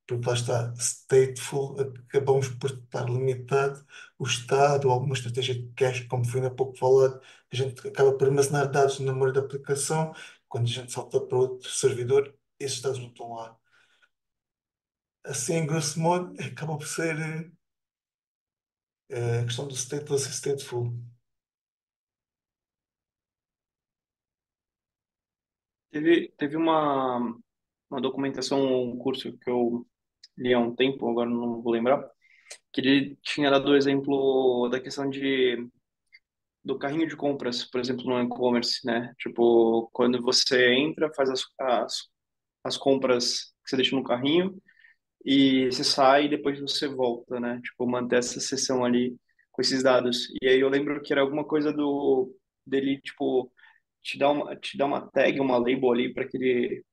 Porque lá está, stateful, acabamos por estar limitado o estado ou alguma estratégia de cache, como foi há pouco falado, a gente acaba por armazenar dados na memória da aplicação, quando a gente salta para outro servidor, esses dados não estão lá. Assim, grosso modo, acaba por ser A questão do stateless e stateful. Teve uma documentação, um curso que eu li há um tempo, agora não vou lembrar, que ele tinha dado o exemplo da questão do carrinho de compras, por exemplo, no e-commerce, né? Tipo, quando você entra, faz as compras que você deixa no carrinho e você sai e depois você volta, né? Tipo, manter essa sessão ali com esses dados. E aí eu lembro que era alguma coisa do dele, tipo, te dar uma tag, uma label ali para aquele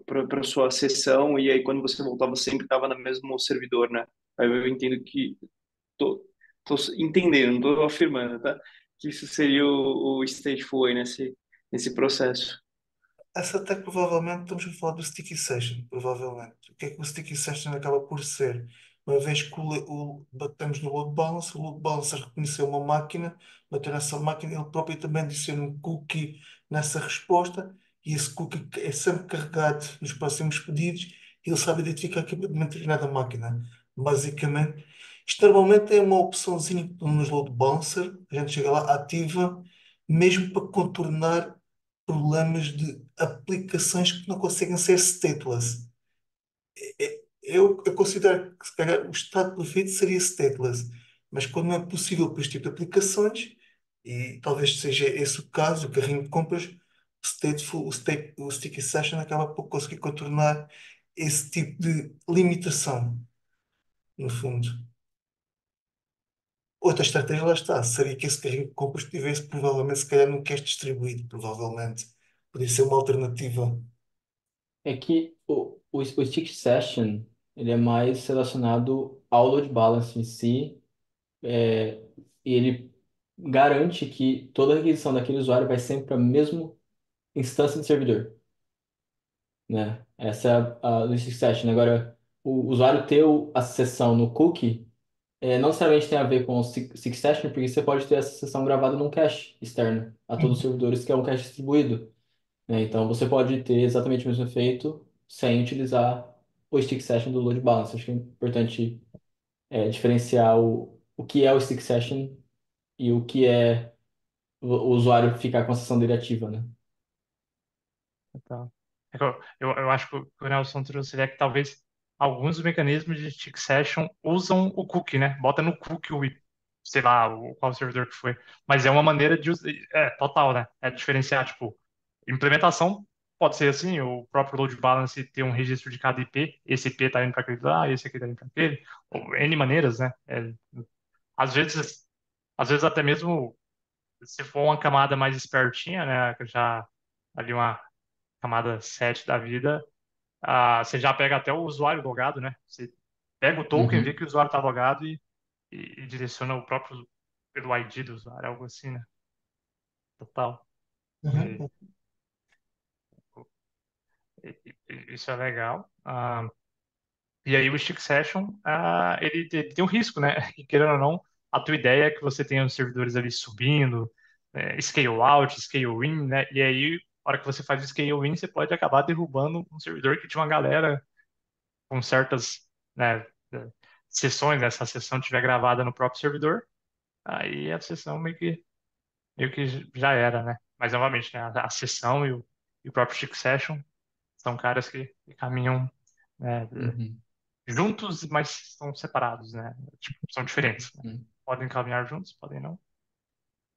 para sua sessão e aí quando você voltava sempre estava no mesmo servidor, né? Aí eu entendo que tô, tô entendendo, não tô afirmando, tá? Que isso seria o stateful aí nesse processo. Essa até provavelmente estamos a falar do Sticky Session, provavelmente. O que é que o Sticky Session acaba por ser? Uma vez que batemos no load balancer, o load balancer reconheceu uma máquina, bateu nessa máquina, ele próprio também adiciona um cookie nessa resposta, e esse cookie é sempre carregado nos próximos pedidos, e ele sabe identificar que é de uma determinada máquina. Basicamente, isto normalmente é uma opçãozinha que nos load balancer, a gente chega lá, ativa, mesmo para contornar problemas de aplicações que não conseguem ser stateless. Eu considero que se calhar o estado perfeito seria stateless, mas quando não é possível para este tipo de aplicações, e talvez seja esse o caso, o carrinho de compras, o sticky session acaba por conseguir contornar esse tipo de limitação, no fundo. Outra estratégia lá está, seria que esse carrinho de compras tivesse provavelmente, se calhar, num cache distribuído, provavelmente. Poderia ser uma alternativa. É que o Stick Session ele é mais relacionado ao load balance em si, e ele garante que toda a requisição daquele usuário vai sempre para a mesma instância de servidor, né? Essa é a do Stick Session. Agora, o usuário ter a sessão no cookie não necessariamente tem a ver com o Stick Session, porque você pode ter essa sessão gravada num cache externo a todos os servidores, que é um cache distribuído, né? Então você pode ter exatamente o mesmo efeito sem utilizar o stick session do load balancer. Acho que é importante diferenciar o que é o stick session e o que é o usuário ficar com a sessão dele ativa, né? Então, é que eu acho que o que o Nelson trouxe é que talvez alguns mecanismos de stick session usam o cookie, né? Bota no cookie o, sei lá, qual servidor que foi. Mas é uma maneira de usar, total, né? É diferenciar, tipo, implementação pode ser assim, o próprio load balance ter um registro de cada IP, esse IP tá indo para aquele lá, esse aqui tá indo para aquele, ou N maneiras, né? Às vezes, às vezes até mesmo se for uma camada mais espertinha, né? Já ali uma camada 7 da vida, você já pega até o usuário logado, né? Você pega o token, vê Uhum. que o usuário está logado e direciona o próprio pelo ID do usuário, algo assim, né? Total. E- Uhum. isso é legal. E aí o Stick Session, ele tem um risco, né? Que, querendo ou não, a tua ideia é que você tenha os servidores ali subindo, scale out, scale in, né? E aí, na hora que você faz o scale in, você pode acabar derrubando um servidor que tinha uma galera com certas, né, sessões, né? Essa sessão estiver gravada no próprio servidor, aí a sessão meio que já era, né? Mas, novamente, né? A sessão e o próprio Stick Session são caras que caminham, né, Uhum. juntos, mas são separados, né? Tipo, são diferentes, né? Uhum. Podem caminhar juntos, podem não.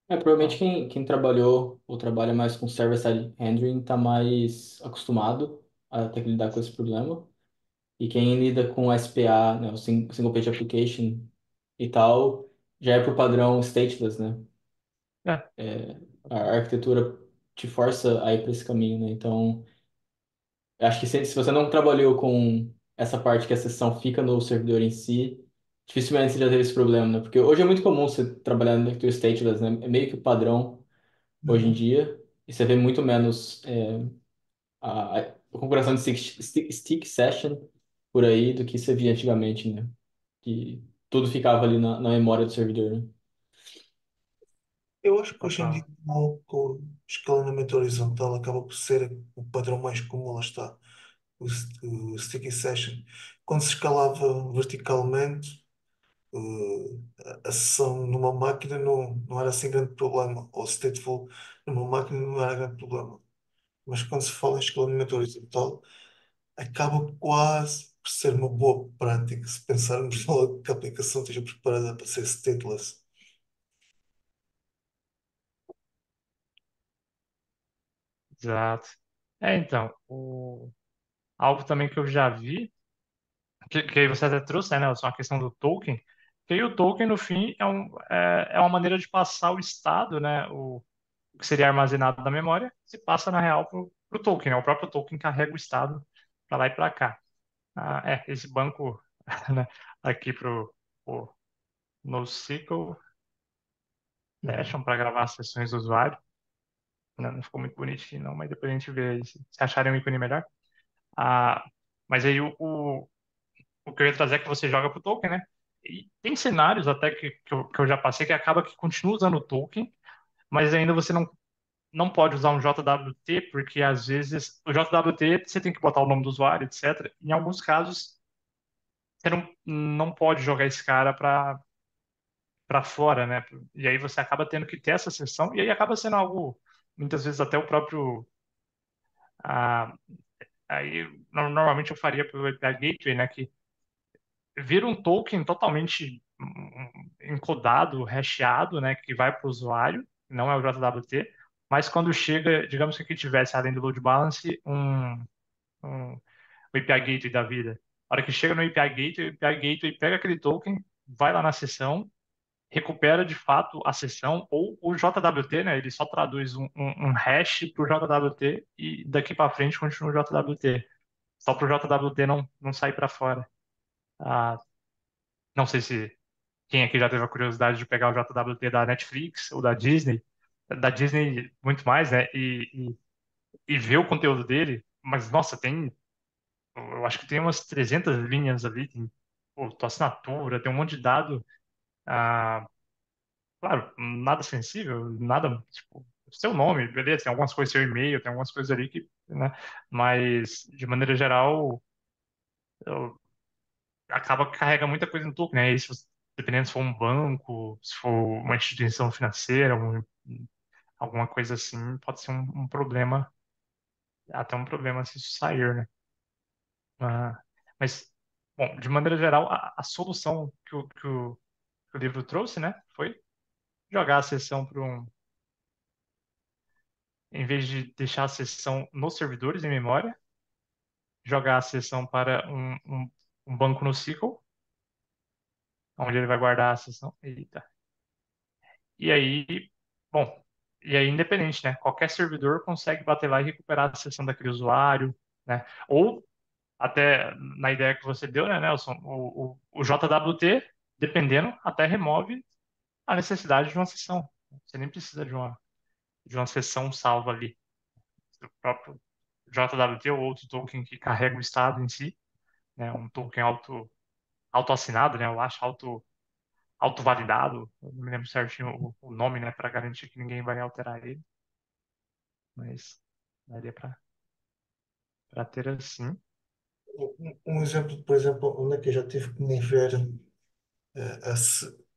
Provavelmente Então, quem trabalhou ou trabalha mais com server-side rendering está mais acostumado a ter que lidar com esse problema. E quem lida com SPA, né, o Single Page Application e tal, já é por padrão stateless, né? é, A arquitetura te força a ir para esse caminho, né? Então, eu acho que se você não trabalhou com essa parte que a sessão fica no servidor em si, dificilmente você já teve esse problema, né? Porque hoje é muito comum você trabalhar no arquitetura stateless, né? É meio que o padrão hoje em Uhum. dia, e você vê muito menos a configuração de stick session por aí do que você via antigamente, né? Que tudo ficava ali na memória do servidor, né? Eu acho que hoje em dia, total. com o escalonamento horizontal, acaba por ser o padrão mais comum, lá está, o sticky session. Quando se escalava verticalmente, a sessão numa máquina não era assim grande problema, ou stateful numa máquina não era grande problema. Mas quando se fala em escalonamento horizontal, acaba quase por ser uma boa prática se pensarmos logo que a aplicação esteja preparada para ser stateless. Exato. Então, algo também que eu já vi, que aí você até trouxe, né, Nelson, a questão do token, que aí o token, no fim, é uma maneira de passar o estado, né, o que seria armazenado na memória, se passa, na real, para o token, né, o próprio token carrega o estado para lá e para cá. Esse banco, né, aqui o NoSQL Uhum. Session para gravar as sessões do usuário, né, não ficou muito bonitinho, não, mas depois a gente vê aí se acharem um ícone melhor. Ah, mas aí o que eu ia trazer é que você joga pro token, né? E tem cenários até que eu já passei que acaba que continua usando o token, mas ainda você não pode usar um JWT, porque às vezes o JWT você tem que botar o nome do usuário, etc. Em alguns casos, você não pode jogar esse cara para fora, né? E aí você acaba tendo que ter essa sessão, e aí acaba sendo algo, muitas vezes até o próprio. ah, Aí normalmente eu faria pelo API Gateway, né? Que vira um token totalmente encodado, hasheado, né, que vai para o usuário, não é o JWT, mas quando chega, digamos que aqui tivesse, além do load balance, um o API Gateway da vida. A hora que chega no API Gateway, o API Gateway pega aquele token, vai lá na sessão, recupera de fato a sessão, ou o JWT, né, ele só traduz um hash para o JWT e daqui para frente continua o JWT. Só para o JWT não sair para fora. Ah, não sei se quem aqui já teve a curiosidade de pegar o JWT da Netflix ou da Disney muito mais, né? E ver o conteúdo dele, mas nossa, eu acho que tem umas 300 linhas ali, tem pô, tua assinatura, tem um monte de dado, ah, claro, nada sensível, nada, tipo, seu nome, beleza, tem algumas coisas, seu e-mail, tem algumas coisas ali que, né? Mas, de maneira geral, acaba que carrega muita coisa no token, né? E dependendo se for um banco, se for uma instituição financeira, alguma coisa assim, pode ser um problema, até um problema se isso sair, né? Ah, mas, bom, de maneira geral, a solução que o livro trouxe, né, foi jogar a sessão para em vez de deixar a sessão nos servidores em memória, jogar a sessão para um banco no SQL, onde ele vai guardar a sessão. Eita. E aí, bom, e aí independente, né? Qualquer servidor consegue bater lá e recuperar a sessão daquele usuário, né? Ou até na ideia que você deu, né, Nelson, o JWT, dependendo, até remove a necessidade de uma sessão. Você nem precisa de uma sessão salva ali. O próprio JWT ou outro token que carrega o estado em si, né? Um token auto-assinado, né? Eu acho auto-validado. Eu não me lembro certinho o nome, né? Para garantir que ninguém vai alterar ele. Mas daria para ter assim. Um exemplo, por exemplo, onde é que eu já tive que me ver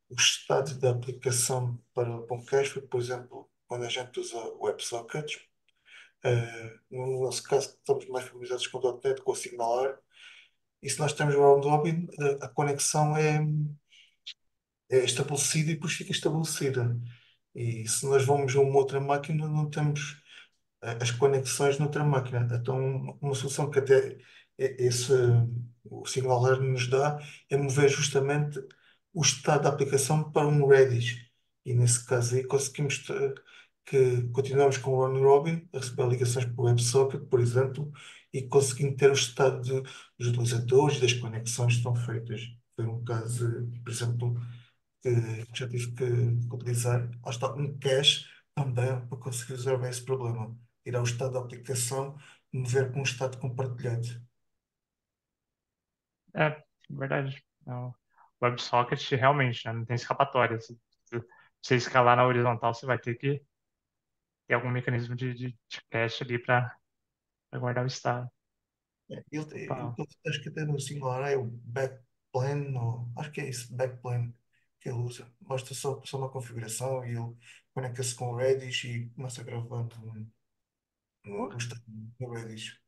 o estado da aplicação para o Pomcast foi, por exemplo, quando a gente usa WebSockets. No nosso caso, estamos mais familiarizados com o .NET, com o Signalar. E se nós temos o round robin, a conexão é estabelecida e depois fica estabelecida. E se nós vamos a uma outra máquina, não temos as conexões noutra máquina. Então, uma solução que até esse, o Signaler nos dá é mover justamente o estado da aplicação para um Redis. E nesse caso aí conseguimos que continuamos com o round robin, a receber ligações por WebSocket, por exemplo, e conseguindo ter o estado dos utilizadores e das conexões que estão feitas. Foi um caso, por exemplo, que já tive que utilizar, lá está, um cache também para conseguir resolver esse problema. Ir ao estado da aplicação e me ver com um estado compartilhado. É, verdade. Não. O WebSocket realmente, né, não tem escapatória. Se você escalar na horizontal, você vai ter que ter algum mecanismo de cache ali para guardar o estado. Eu Total. acho que até no Singular é o backplane, backplane, ou acho que é isso, backplane que ele usa. Basta só uma configuração e ele conecta-se com o Redis e começa a gravar Pô, o estado no Redis.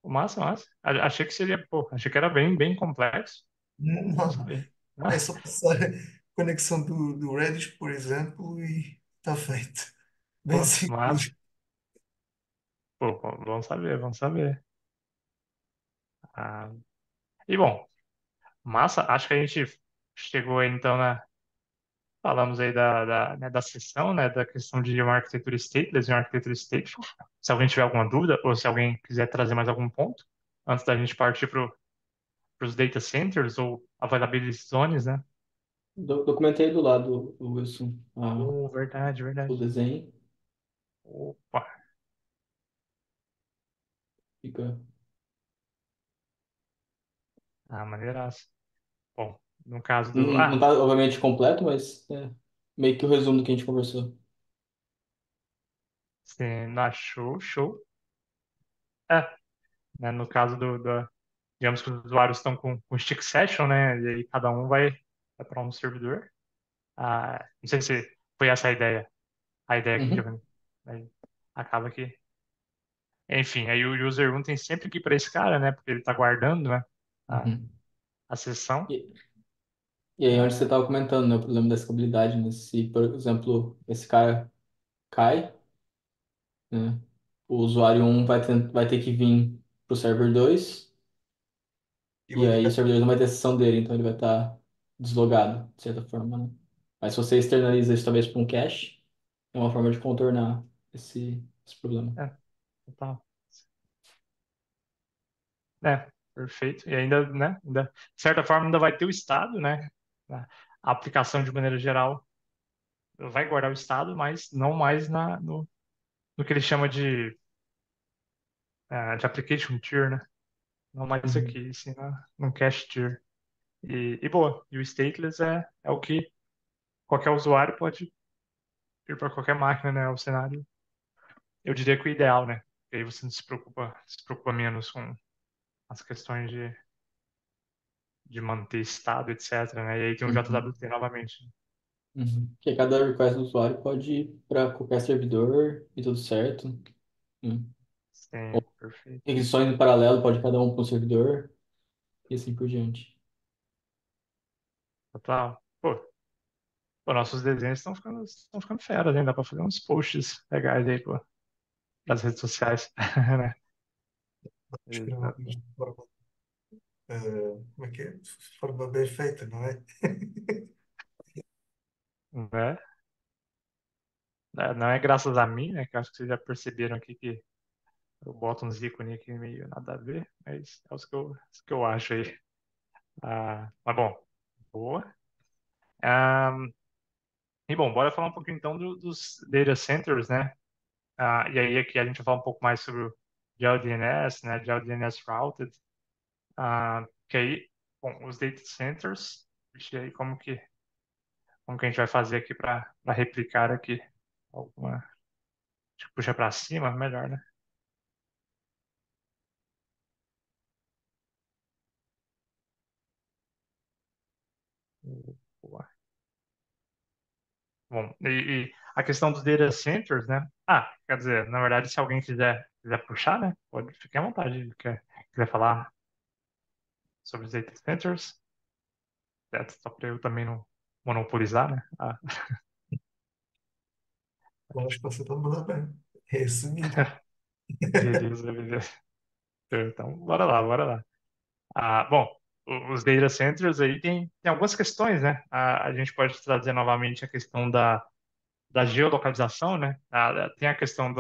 massa, massa. Achei que seria, pô, achei que era bem complexo. Bom, bom Não, saber. é só passar a conexão do Redis, por exemplo, e está feito. Bem Pô, massa. simples. Pô, bom saber, bom saber. Ah, e bom, massa, acho que a gente chegou aí então na. Falamos aí da sessão, né, da questão de uma arquitetura stateless e uma arquitetura stateful. Se alguém tiver alguma dúvida ou se alguém quiser trazer mais algum ponto, antes da gente partir para os data centers ou availability zones, né? Documentei do lado, Wilson, Verdade, o verdade. desenho. Opa, Fica. maneiraço. Bom, no caso do. Não tá, obviamente, completo, mas é meio que o resumo do que a gente conversou. Você não achou, show. É, né, no caso digamos que os usuários estão com stick session, né? E aí cada um vai para um servidor. Não sei se foi essa a ideia aqui, Uhum. Giovanni. Aí acaba que. Enfim, aí o user 1 tem sempre que ir para esse cara, né? Porque ele está guardando, né? A, Uhum. a sessão. E, e aí, onde você Ah, estava comentando, né, o problema da escalabilidade, né? Se, por exemplo, esse cara cai, né, o usuário um vai ter que vir para o server 2 E e vai aí o ficar. server 2 não vai ter sessão dele, então ele vai estar deslogado, de certa forma, né? Mas se você externaliza isso talvez para um cache, é uma forma de contornar esse problema. total. É, perfeito. E ainda, né? De certa forma, ainda vai ter o estado, né? A aplicação, de maneira geral, vai guardar o estado, mas não mais no que ele chama de application tier, né? Não mais isso Uhum. aqui, sim, no cache tier. E boa, e o stateless é o que qualquer usuário pode ir para qualquer máquina, né? O cenário, eu diria que o ideal, né? Porque aí você não se preocupa menos com as questões de manter estado, etc, né? E aí tem o Uhum. JWT novamente. Uhum. Porque cada request do usuário pode ir para qualquer servidor e tudo certo. Uhum. Ou Sim, perfeito. requisições em paralelo, pode cada um para um servidor e assim por diante. Total. Pô, nossos desenhos estão ficando feras, hein? Dá pra fazer uns posts legais aí, pô, nas redes sociais, né? Escrever uma coisa de forma, como é que é? De forma bem feita, não é? Né? Não é graças a mim, né? Que eu acho que vocês já perceberam aqui que eu boto uns ícones aqui meio nada a ver, mas é os que eu acho aí. Mas bom, boa. Ah, e bom, bora falar um pouquinho então dos data centers, né? E aí aqui a gente vai falar um pouco mais sobre o GeoDNS, né? GeoDNS Routed. Que aí, bom, os data centers, deixa aí como que a gente vai fazer aqui para replicar aqui alguma, deixa eu puxar para cima, melhor, né? Boa. Bom, e a questão dos data centers, né? Quer dizer, na verdade, se alguém quiser puxar, né? Pode ficar à vontade, quiser falar sobre os data centers, só para eu também não monopolizar, né? Eu acho que você está mandando bem. É seguir. Beleza, beleza. Então, bora lá, bora lá. Bom, os data centers aí tem algumas questões, né? A gente pode trazer novamente a questão da geolocalização, né? Tem a questão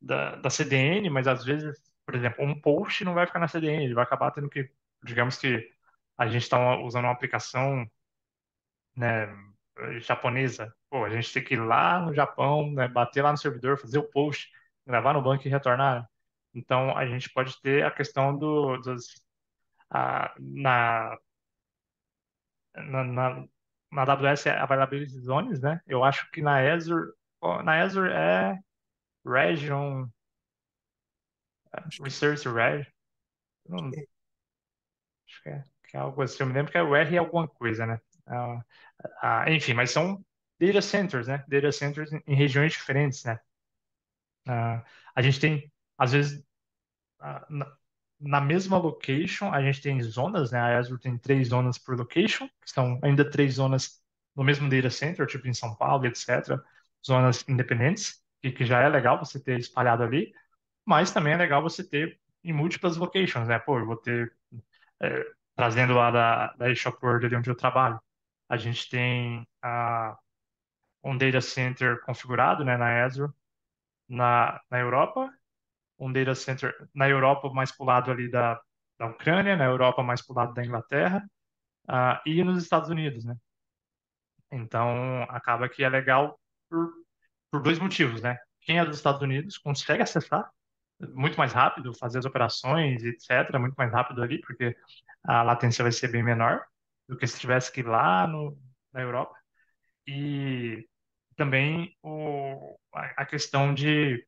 da CDN, mas às vezes, por exemplo, um post não vai ficar na CDN, ele vai acabar tendo que, digamos que a gente está usando uma aplicação, né, japonesa. Pô, a gente tem que ir lá no Japão, né, bater lá no servidor, fazer o post, gravar no banco e retornar. Então, a gente pode ter a questão dos a- na, na, na, na AWS é Availability Zones, né? Eu acho que na Azure é Region, Acho que Research Region. Não- Acho que é algo assim. Eu me lembro que é o R alguma coisa, né? Ah, enfim, mas são data centers, né? Data centers em regiões diferentes, né? Ah, a gente tem, às vezes, ah, na mesma location, a gente tem zonas, né? A Azure tem 3 zonas por location, que são ainda 3 zonas no mesmo data center, tipo em São Paulo, etc. Zonas independentes, que já é legal você ter espalhado ali, mas também é legal você ter em múltiplas locations, né? Pô, eu vou ter, trazendo lá da eShop World ali onde eu trabalho, a gente tem um data center configurado, né, na Azure, na Europa, um data center na Europa mais para o lado ali da Ucrânia, na Europa mais para o lado da Inglaterra, e nos Estados Unidos, né? Então, acaba que é legal por 2 motivos, né? Quem é dos Estados Unidos consegue acessar muito mais rápido, fazer as operações, etc., muito mais rápido ali, porque a latência vai ser bem menor do que se tivesse que ir lá na Europa. E também a questão de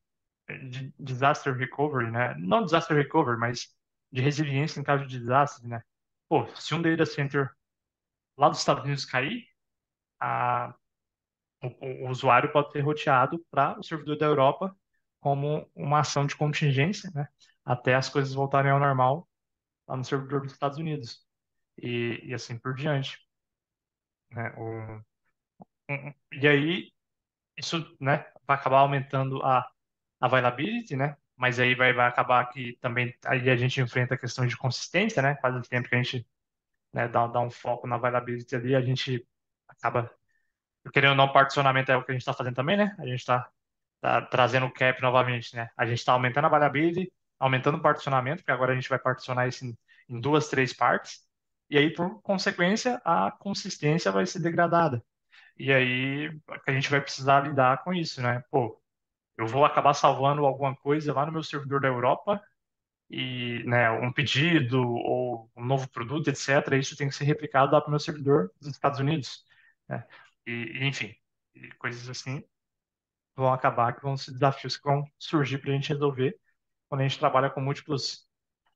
disaster recovery, né? Não disaster recovery, mas de resiliência em caso de desastre, né? Pô, se um data center lá dos Estados Unidos cair, a, o usuário pode ser roteado para o servidor da Europa como uma ação de contingência, né? Até as coisas voltarem ao normal lá no servidor dos Estados Unidos. E assim por diante, né? E aí, isso, né, vai acabar aumentando a availability, né? Mas aí vai acabar que também aí a gente enfrenta a questão de consistência, né? Quase sempre que a gente, né, dá um foco na availability ali, a gente acaba, querendo ou não, particionamento é o que a gente está fazendo também, né? A gente está trazendo o cap novamente, né? A gente está aumentando a variability, aumentando o particionamento, porque agora a gente vai particionar isso em 2, 3 partes, e aí, por consequência, a consistência vai ser degradada. E aí a gente vai precisar lidar com isso, né? Pô, eu vou acabar salvando alguma coisa lá no meu servidor da Europa e, né, um pedido ou um novo produto, etc. Isso tem que ser replicado lá para o meu servidor dos Estados Unidos, né? Enfim, e coisas assim vão acabar que vão ser desafios que vão surgir para a gente resolver quando a gente trabalha com múltiplos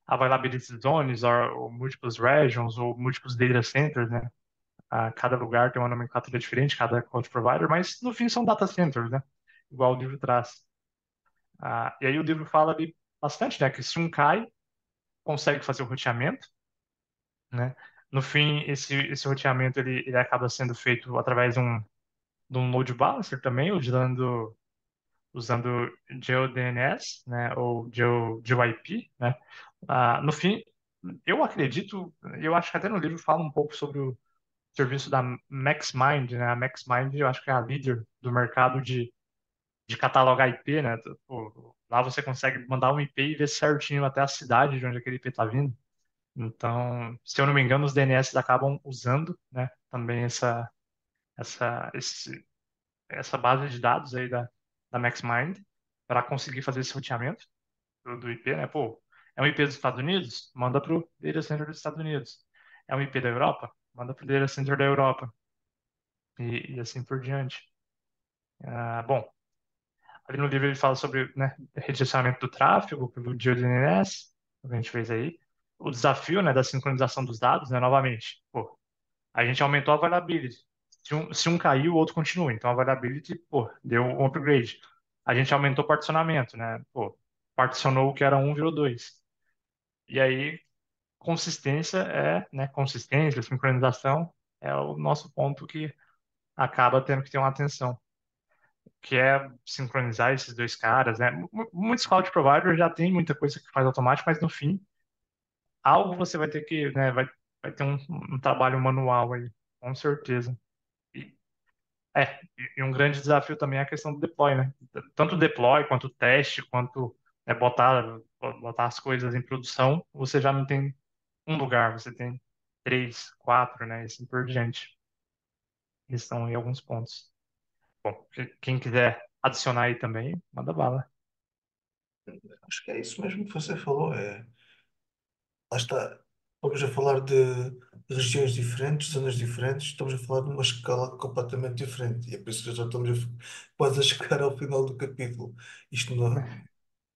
availability zones ou múltiplos regions ou múltiplos data centers, né? Cada lugar tem uma nomenclatura diferente, cada cloud provider, mas no fim são data centers, né? Igual o livro traz. E aí o livro fala ali bastante, né? Que se um cai, consegue fazer o roteamento, né? No fim, esse roteamento ele acaba sendo feito através de um load balancer também, usando GeoDNS, né? Ou GeoIP, né? No fim, eu acredito, eu acho que até no livro fala um pouco sobre o serviço da MaxMind, né? A MaxMind, eu acho que é a líder do mercado de catalogar IP, né? Pô, lá você consegue mandar um IP e ver certinho até a cidade de onde aquele IP está vindo. Então, se eu não me engano, os DNS acabam usando, né, também essa, esse- essa base de dados aí da MaxMind para conseguir fazer esse roteamento do IP, né? Pô, é um IP dos Estados Unidos? Manda para o data center dos Estados Unidos. É um IP da Europa? Manda para o data center da Europa. E assim por diante. Bom, ali no livro ele fala sobre, né, redirecionamento do tráfego pelo GeoDNS, que a gente fez aí. O desafio, né, da sincronização dos dados, né, novamente. Pô, a gente aumentou a availability. Se um caiu, o outro continua. Então a availability, pô, deu um upgrade. A gente aumentou o particionamento, né? Pô, particionou o que era um, virou dois. E aí, consistência né, consistência, sincronização é o nosso ponto que acaba tendo que ter uma atenção, que é sincronizar esses dois caras, né? Muitos cloud providers já tem muita coisa que faz automático, mas no fim, algo você vai ter que, né, vai ter um trabalho manual aí, com certeza. E, e um grande desafio também é a questão do deploy, né? Tanto deploy, quanto teste, quanto botar as coisas em produção, você já não tem um lugar, você tem 3, 4, né? E assim por diante. Eles estão em alguns pontos. Bom, quem quiser adicionar aí também, manda bala. Acho que é isso mesmo que você falou. Lá está. Estamos a falar de regiões diferentes, zonas diferentes, estamos a falar de uma escala completamente diferente. E é por isso que já estamos quase a chegar ao final do capítulo. Isto não,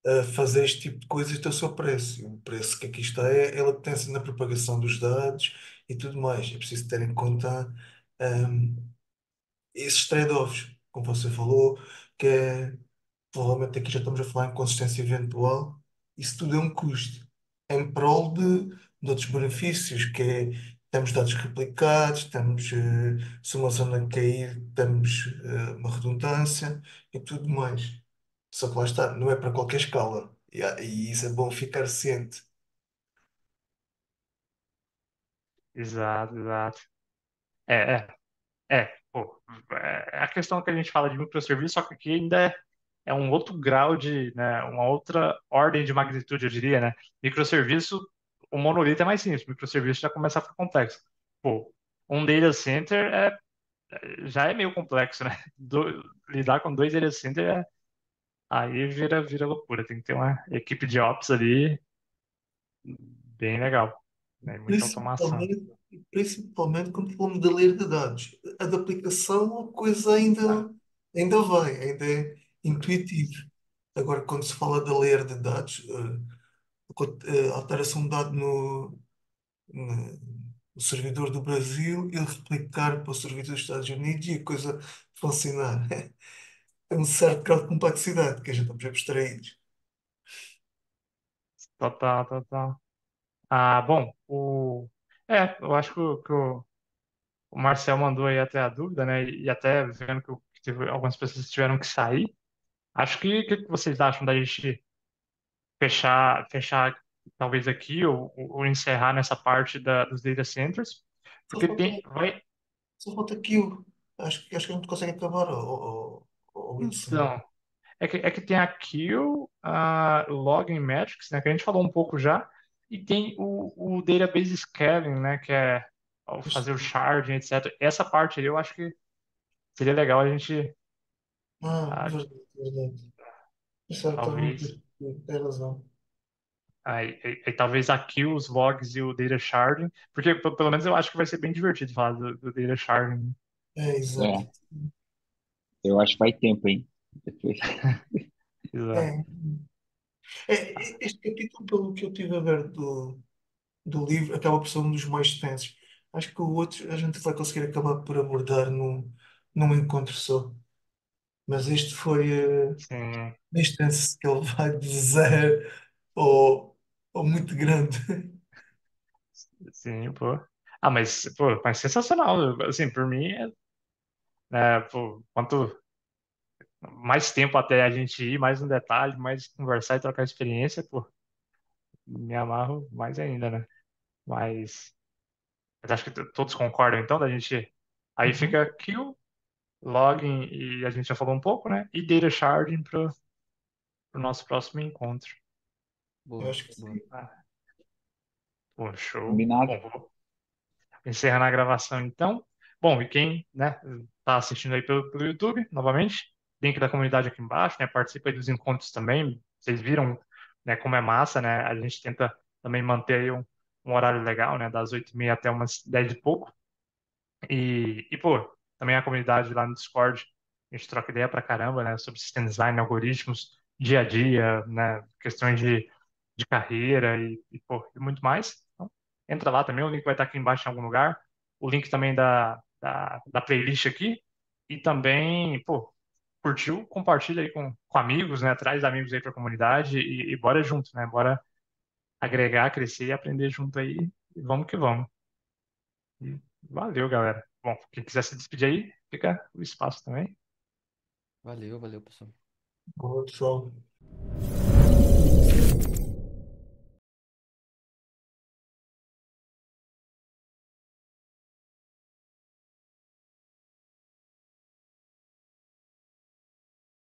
a fazer este tipo de coisas tem o seu preço. E o preço que aqui está é a latência na propagação dos dados e tudo mais. É preciso ter em conta ahm, esses trade-offs, como você falou, que é, provavelmente aqui já estamos a falar em consistência eventual. Isso tudo é um custo em prol de outros benefícios, que é temos dados replicados, temos, se uma zona cair, temos uma redundância e tudo mais. Só que lá está, não é para qualquer escala. E isso é bom ficar ciente. Exato, exato. É, pô, é a questão que a gente fala de microserviço, só que aqui ainda é um outro grau de, né, uma outra ordem de magnitude, eu diria, né? Microserviço, o monolito é mais simples, microserviço já começa a ficar complexo. Pô, um data center já é meio complexo, né? Lidar com dois data centers aí vira loucura. Tem que ter uma equipe de ops ali bem legal, né? Muita automação. Principalmente, principalmente quando falamos de ler de dados. A da aplicação, a coisa ainda vai, ainda é intuitivo. Agora, quando se fala de ler de dados, a alteração de dado no servidor do Brasil e replicar para o servidor dos Estados Unidos e a coisa funcionar. É um certo grau de complexidade, que a gente estamos abstraídos. Total, total. Ah, bom, eu acho que o Marcel mandou aí até a dúvida, né? E até vendo que algumas pessoas tiveram que sair. Acho que vocês acham da gente fechar talvez aqui ou encerrar nessa parte dos data centers? Só Porque falta, vai. só falta Q. Acho que a gente consegue acabar, Wilson. Então, é que tem aqui a Login Metrics, né? Que a gente falou um pouco já. E tem o Database Scaling, né? Que é ao fazer o sharding, etc. Essa parte aí eu acho que seria legal a gente, ah, Verdade, verdade. Isso é talvez. totalmente. Tem razão. Aí talvez aqui os logs e o data sharding, porque pelo menos eu acho que vai ser bem divertido falar do data sharding. É, exato. É, eu acho que faz tempo, hein? Depois. Exato. É, este capítulo, pelo que eu tive a ver do livro, acaba por ser um dos mais extensos. Acho que o outro a gente vai conseguir acabar por abordar num encontro só. Mas este foi Sim, extenso, que ele vai de zero ao muito grande. sim, pô. Ah, mas sensacional. Assim, por mim, pô, quanto mais tempo até a gente ir, mais um detalhe, mais conversar e trocar experiência, pô, me amarro mais ainda, né? Mas acho que todos concordam, então, da gente. Aí Uhum. fica kill, login, e a gente já falou um pouco, né? E data sharding pro nosso próximo encontro. Eu Boa, acho que boa. sim. Ah, pô, show. Combinado? Bom, vou encerrando a gravação então. Bom, e quem, né, tá assistindo aí pelo YouTube, novamente, link da comunidade aqui embaixo, né? Participa aí dos encontros também. Vocês viram, né, como é massa, né? A gente tenta também manter aí um horário legal, né? Das 8h30 até umas 10 e pouco. Pô, também a comunidade lá no Discord, a gente troca ideia pra caramba, né? Sobre sistema design, algoritmos, dia a dia, né? Questões de carreira pô, e muito mais. Então, entra lá também, o link vai estar aqui embaixo em algum lugar. O link também da playlist aqui. E também, pô, curtiu, compartilha aí com amigos, né? Traz amigos aí pra comunidade e bora junto, né? Bora agregar, crescer e aprender junto aí. E vamos que vamos. E valeu, galera. Bom, quem quiser se despedir aí, fica o espaço também. Valeu, valeu, pessoal. Boa, pessoal.